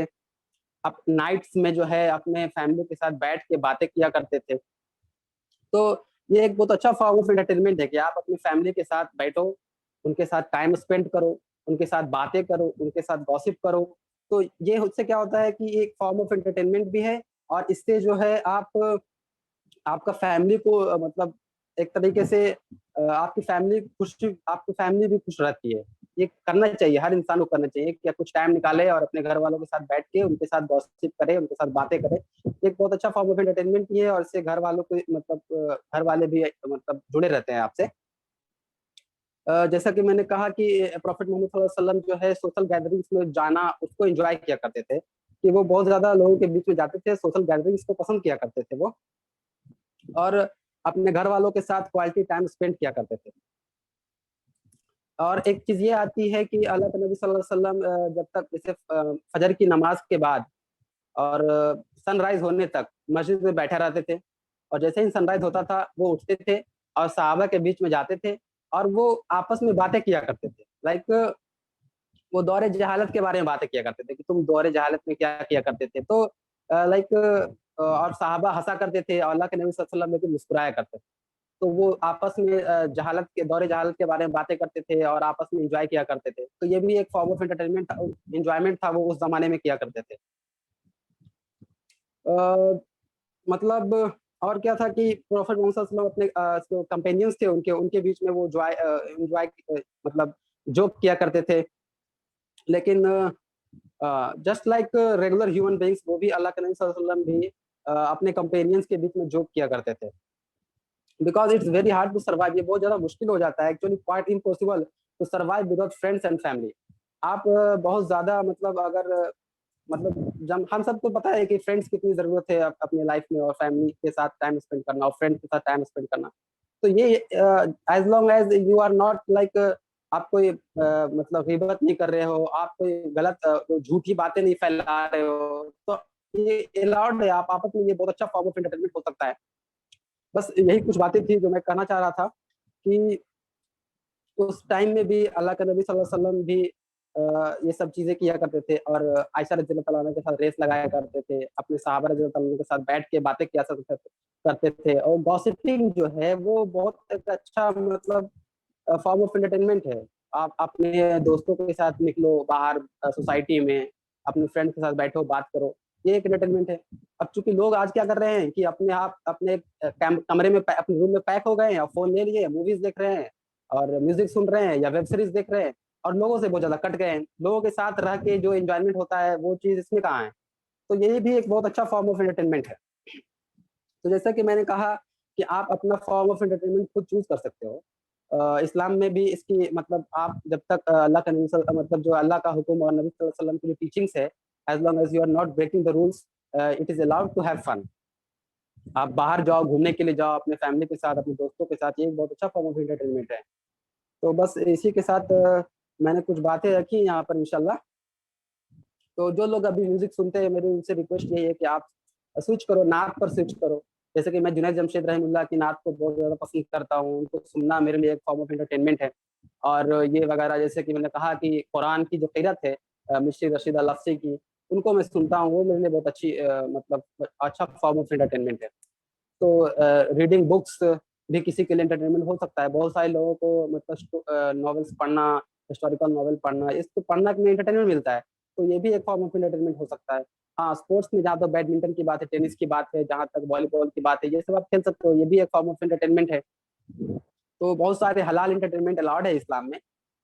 D: अप नाइट्स में जो है अपने फैमिली के साथ बैठ के बातें किया करते थे। तो ये एक बहुत अच्छा फॉर्म ऑफ एंटरटेनमेंट है कि आप अपनी फैमिली के साथ बैठो, उनके साथ टाइम स्पेंड करो, उनके साथ बातें करो, उनके साथ गॉसिप करो। तो ये उससे क्या होता है कि एक फॉर्म ऑफ एंटरटेनमेंट भी है, और इससे जो है आप आपका फैमिली को मतलब एक तरीके से आपकी फैमिली भी खुश रहती है। ये करना चाहिए, हर इंसान को करना चाहिए कि कुछ टाइम निकाले और अपने घर वालों के साथ बैठ के उनके साथ गॉसिप करे, उनके साथ बातें करे। एक बहुत अच्छा फॉर्म ऑफ एंटरटेनमेंट भी है, और इससे घर वालों को मतलब घर वाले भी मतलब जुड़े रहते हैं आपसे। जैसा कि मैंने कहा कि प्रॉफेट मोहम्मद सल्लल्लाहु अलैहि वसल्लम जो है सोशल गैदरिंग्स में जाना उसको एंजॉय किया करते थे, कि वो बहुत ज़्यादा लोगों के बीच में जाते थे, सोशल गैदरिंग्स को पसंद किया करते थे वो, और अपने घर वालों के साथ क्वालिटी टाइम स्पेंड किया करते थे। और एक चीज़ ये आती है कि अल्लाह के नबी सल्लल्लाहु अलैहि वसल्लम जब तक जैसे फजर की नमाज के बाद और सनराइज होने तक मस्जिद में बैठे रहते थे, और जैसे ही सनराइज होता था वो उठते थे और सहाबा के बीच में जाते थे, और वो आपस में बातें किया करते थे। लाइक वो दौरे जहालत के बारे में बातें किया करते थे कि तुम दौरे जहालत में क्या किया करते थे। तो लाइक और सहाबा हंसा करते थे और अल्लाह के नबी सल्लल्लाहु अलैहि वसल्लम लेकिन मुस्कुराया करते थे। तो वो आपस में दौरे जहालत के बारे में बातें करते थे और आपस में एंजॉय किया करते थे। तो ये भी एक फॉर्म ऑफ एंजॉयमेंट था, वो उस जमाने में किया करते थे। अ, मतलब और क्या था कि प्रॉफेट मोहम्मद सल्लल्लाहु अलैहि वसल्लम अपने जो कंपेनियंस थे उनके उनके बीच में वो एंजॉय मतलब जोक किया करते थे। लेकिन just like regular human beings, वो भी अल्लाह के नबी सल्लल्लाहु अलैहि वसल्लम भी अपने कंपेनियंस के बीच में जोक किया करते थे। Because it's very hard to survive, ये बहुत ज़्यादा मुश्किल हो जाता है, actually quite impossible to survive without friends and family. आप बहुत ज़्यादा मतलब अगर मतलब जब हम सबको पता है कि फ्रेंड्स कितनी ज़रूरत है अपनी लाइफ में, और फैमिली के साथ टाइम स्पेंड करना और फ्रेंड्स के साथ टाइम स्पेंड करना। तो ये as long as you are not like आप कोई मतलब ग़ीबत नहीं कर रहे हो, आप कोई गलत झूठी बातें नहीं फैला रहे हो, तो ये अलाउड है। आप आपस में, ये बहुत अच्छा फॉर्म ऑफ एंटरटेनमेंट हो सकता है। बस यही कुछ बातें थी जो मैं कहना चाह रहा था कि उस टाइम में भी अल्लाह के नबी सल्लल्लाहु अलैहि वसल्लम भी ये सब चीज़ें किया करते थे, और आयशा रज़ियल्लाहु ताला अन्हा के साथ रेस लगाया करते थे, अपने सहाबा रज़ियल्लाहु ताला अन्हुम के साथ बैठ के बातें किया करते थे। और गॉसिपिंग जो है वो बहुत एक अच्छा मतलब फॉर्म ऑफ एंटरटेनमेंट है। आप अपने दोस्तों के साथ निकलो बाहर सोसाइटी में, अपने फ्रेंड्स के साथ बैठो, बात करो, ये एक एंटरटेनमेंट है। अब चूँकि लोग आज क्या कर रहे हैं कि अपने आप अपने कमरे में अपने रूम में पैक हो गए हैं और फ़ोन ले लिए, मूवीज़ देख रहे हैं और म्यूज़िक सुन रहे हैं या वेब सीरीज़ देख रहे हैं, और लोगों से बहुत ज़्यादा कट गए हैं। लोगों के साथ रह के जो एन्जॉयमेंट होता है वो चीज़ इसमें कहाँ है? तो ये भी एक बहुत अच्छा फॉर्म ऑफ एंटरटेनमेंट है। तो जैसा कि मैंने कहा कि आप अपना फॉर्म ऑफ एंटरटेनमेंट खुद चूज़ कर सकते हो। इस्लाम में भी इसकी मतलब आप जब तक अल्लाह का नबी मतलब जो अल्लाह का हुक्म और नबी सल्लल्लाहु अलैहि वसल्लम की जो टीचिंग्स है, as long as you are not breaking the rules, it is allowed to have fun. आप बाहर जाओ, घूमने के लिए जाओ अपने फैमिली के साथ, अपने दोस्तों के साथ, ये एक बहुत अच्छा फॉर्म ऑफ एंटरटेनमेंट है। तो बस इसी के साथ मैंने कुछ बातें रखी यहाँ पर इंशाल्लाह। तो जो लोग अभी म्यूज़िक सुनते हैं, मेरी उनसे रिक्वेस्ट यही है कि आप स्विच करो, नात पर स्विच करो। जैसे कि मैं जुनैद जमशेद रहमतुल्लाह की नात को बहुत ज़्यादा पसंद करता हूँ, उनको सुनना मेरे लिए एक फॉर्म ऑफ एंटरटेनमेंट है। और ये वगैरह जैसे कि मैंने कहा कि कुरान की जो क़िरात है मिश्री रशीदा लफ्सी की, उनको मैं सुनता हूँ, वो मेरे लिए बहुत अच्छी मतलब अच्छा फॉर्म ऑफ एंटरटेनमेंट है। तो रीडिंग बुक्स भी किसी के लिए एंटरटेनमेंट हो सकता है। बहुत सारे लोगों को मतलब नॉवेल्स पढ़ना, हिस्टोरिकल नॉवेल पढ़ना, इसको पढ़ना में एंटरटेनमेंट मिलता है। तो ये भी एक फॉर्म ऑफ एंटरटेनमेंट हो सकता है। हाँ, स्पोर्ट्स में जहाँ तक बैडमिंटन की बात है, टेनिस की बात है, जहाँ तक वॉलीबॉल की बात है, ये सब आप खेल सकते हो, ये भी एक फॉर्म ऑफ एंटरटेनमेंट है। तो बहुत सारे हलाल एंटरटेनमेंट अलाउड है इस्लाम में।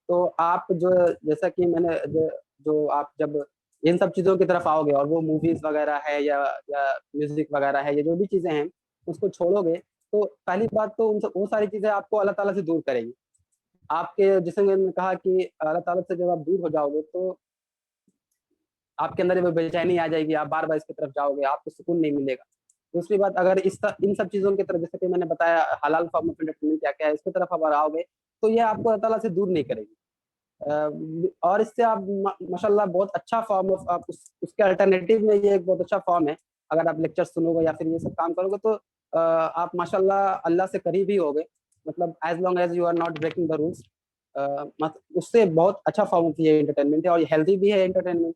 D: तो आप जो जैसा कि मैंने जो आप जब इन सब चीज़ों की तरफ आओगे और वो मूवीज़ वगैरह है या म्यूज़िक वगैरह है, ये जो भी चीज़ें हैं, उसको छोड़ोगे, तो पहली बात तो उन सब वो सारी चीज़ें आपको अल्लाह ताला से दूर करेंगी। आपके जैसे मैंने कहा कि अल्लाह ताला से जब आप दूर हो जाओगे, तो आपके अंदर वो बेचैनी आ जाएगी, आप बार-बार इसकी तरफ जाओगे, आपको सुकून नहीं मिलेगा। दूसरी बात, अगर इन सब चीज़ों की तरफ, जैसे कि मैंने बताया हलाल फॉर्म ऑफ एंटरटेनमेंट क्या-क्या है, इसकी तरफ अगर आओगे, तो ये आपको अल्लाह ताला से दूर नहीं करेगी। और इससे आप माशाल्लाह बहुत अच्छा फॉर्म ऑफ आप उसके अल्टरनेटिव में ये एक बहुत अच्छा फॉर्म है अगर आप लेक्चर सुनोगे या फिर ये सब काम करोगे तो आप माशाल्लाह अल्लाह से करीब ही होगे, मतलब as long as you are not breaking the rules. उससे बहुत अच्छा फॉर्म ऑफ ये एंटरटेनमेंट है और हेल्दी भी है एंटरटेनमेंट।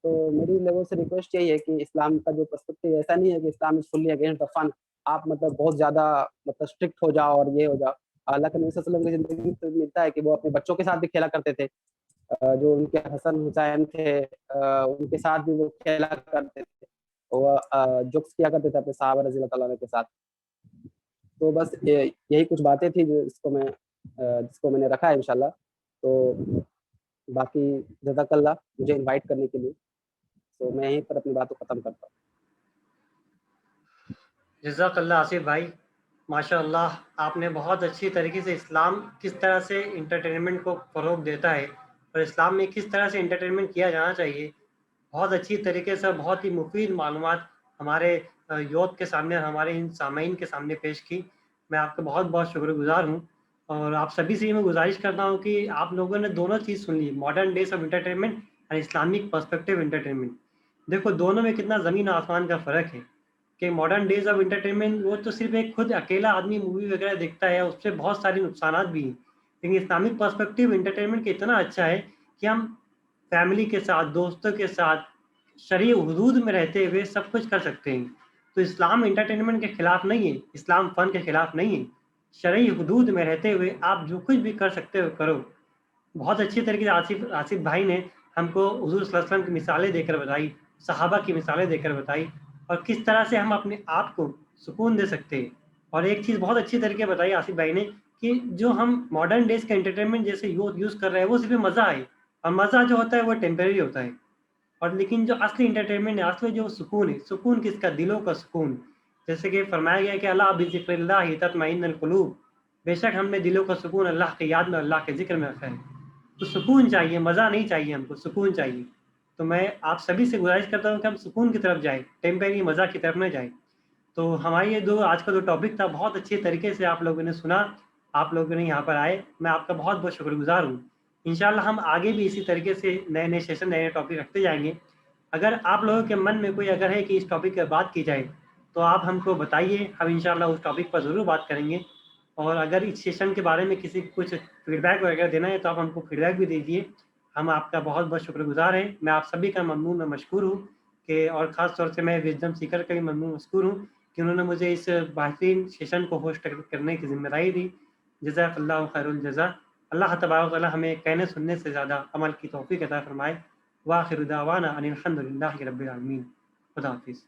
D: तो मेरी लोगों से रिक्वेस्ट यही है कि इस्लाम का जो पर्सपेक्टिव ऐसा नहीं है कि Islam is fully against the fun, आप मतलब बहुत ज्यादा मतलब स्ट्रिक्ट हो जाओ और ये हो जाओ। अल्लाह के नबी सल्लल्लाहु अलैहि वसल्लम की जिंदगी तो मिलता है कि वो अपने बच्चों के साथ भी खेला करते थे, जो उनके हसन हुसैन थे उनके साथ भी वो खेला करते थे, वो जोक्स किया करते थे अपने साहबा रज़ी अल्लाह तआला के साथ। तो बस यही कुछ बातें थी जिसको मैंने रखा है इंशाल्लाह। तो बाकी जज़ाकल्लाह मुझे इनवाइट करने के लिए। तो मैं यहीं पर अपनी बात को ख़त्म करता हूँ।
A: जज़ाकल्लाह आसिफ भाई, माशाअल्लाह आपने बहुत अच्छी तरीके से इस्लाम किस तरह से इंटरटेनमेंट को फ़रोग़ देता है और इस्लाम में किस तरह से इंटरटेनमेंट किया जाना चाहिए, बहुत अच्छी तरीके से बहुत ही मुफीद मालूमात हमारे यूथ के सामने, हमारे इन सामाईन के सामने पेश की। मैं आपका बहुत-बहुत शुक्रगुज़ार हूँ और आप सभी से मैं गुज़ारिश करता हूँ कि आप लोगों ने दोनों चीज़ सुन ली, मॉडर्न डेज़ ऑफ एंटरटेनमेंट और इस्लामिक पर्सपेक्टिव एंटरटेनमेंट। देखो दोनों में कितना ज़मीन आसमान का फ़र्क है कि मॉडर्न डेज़ ऑफ एंटरटेनमेंट वो तो सिर्फ़ एक खुद अकेला आदमी मूवी वगैरह देखता है, उससे बहुत सारे नुकसानात भी हैं। लेकिन इस्लामिक पर्सपेक्टिव एंटरटेनमेंट इतना अच्छा है कि हम फैमिली के साथ, दोस्तों के साथ, शरई हुदूद में रहते हुए सब कुछ कर सकते हैं। तो इस्लाम एंटरटेनमेंट के खिलाफ नहीं है, इस्लाम फ़न के खिलाफ नहीं है। शरई हुदूद में रहते हुए आप जो कुछ भी कर सकते हो करो। बहुत अच्छी तरीके से आसिफ भाई ने हमको हुज़ूर सल्लल्लाहु अलैहि वसल्लम की मिसालें देकर बताई, सहाबा की मिसालें देकर बताई और किस तरह से हम अपने आप को सुकून दे सकते हैं। और एक चीज़ बहुत अच्छी तरीके बताई आसिफ भाई ने कि जो हम मॉडर्न डेज़ के एंटरटेनमेंट जैसे यूज़ कर रहे हैं वो सिर्फ़ मज़ा है और मज़ा जो होता है वो टेम्परेरी होता है। और लेकिन जो असली एंटरटेनमेंट है, असली जो सुकून है, सुकून किसका? दिलों का सुकून। जैसे कि फरमाया गया है कि अला बिज़िक्रिल्लाहि तत्मइन्नुल क़ुलूब, बेशक हमने दिलों का सुकून अल्लाह की याद में, अल्लाह के ज़िक्र में रखा है। तो सुकून चाहिए, मज़ा नहीं चाहिए हमको, सुकून चाहिए। तो मैं आप सभी से गुज़ारिश करता हूँ कि हम सुकून की तरफ जाएँ, टेम्परेरी मज़ा की तरफ ना जाएँ। तो हमारी ये आज का जो टॉपिक था बहुत अच्छे तरीके से आप लोगों ने सुना, आप लोगों ने यहाँ पर आए, मैं आपका बहुत-बहुत शुक्रगुज़ार हूँ। इंशाअल्लाह हम आगे भी इसी तरीके से नए-नए सेशन, नए-नए टॉपिक रखते जाएँगे। अगर आप लोगों के मन में कोई अगर है कि इस टॉपिक पे बात की जाए, तो आप हमको बताइए, हम इंशाअल्लाह उस टॉपिक पर ज़रूर बात करेंगे। और अगर इस सेशन के बारे में किसी को कुछ फीडबैक वगैरह देना है, तो आप हमको फीडबैक भी दीजिए। हम आपका बहुत-बहुत शुक्रगुज़ार हैं। मैं आप सभी का ममनून व मशकूर हूँ कि और ख़ास तौर से मैं विज़डम सीकर का भी ममनून मशकूर हूँ कि उन्होंने मुझे इस बेहतरीन सेशन को होस्ट करने की ज़िम्मेदारी दी। जज़ाकल्लाहु खैरुल जज़ा। अल्लाह तबारक व तआला हमें कहने सुनने से ज़्यादा अमल की तौफ़ीक अता फ़रमाए। व आखिरु दावाना अनिल हम्दुलिल्लाहि रब्बिल आलमीन। खुदा हाफ़िज़।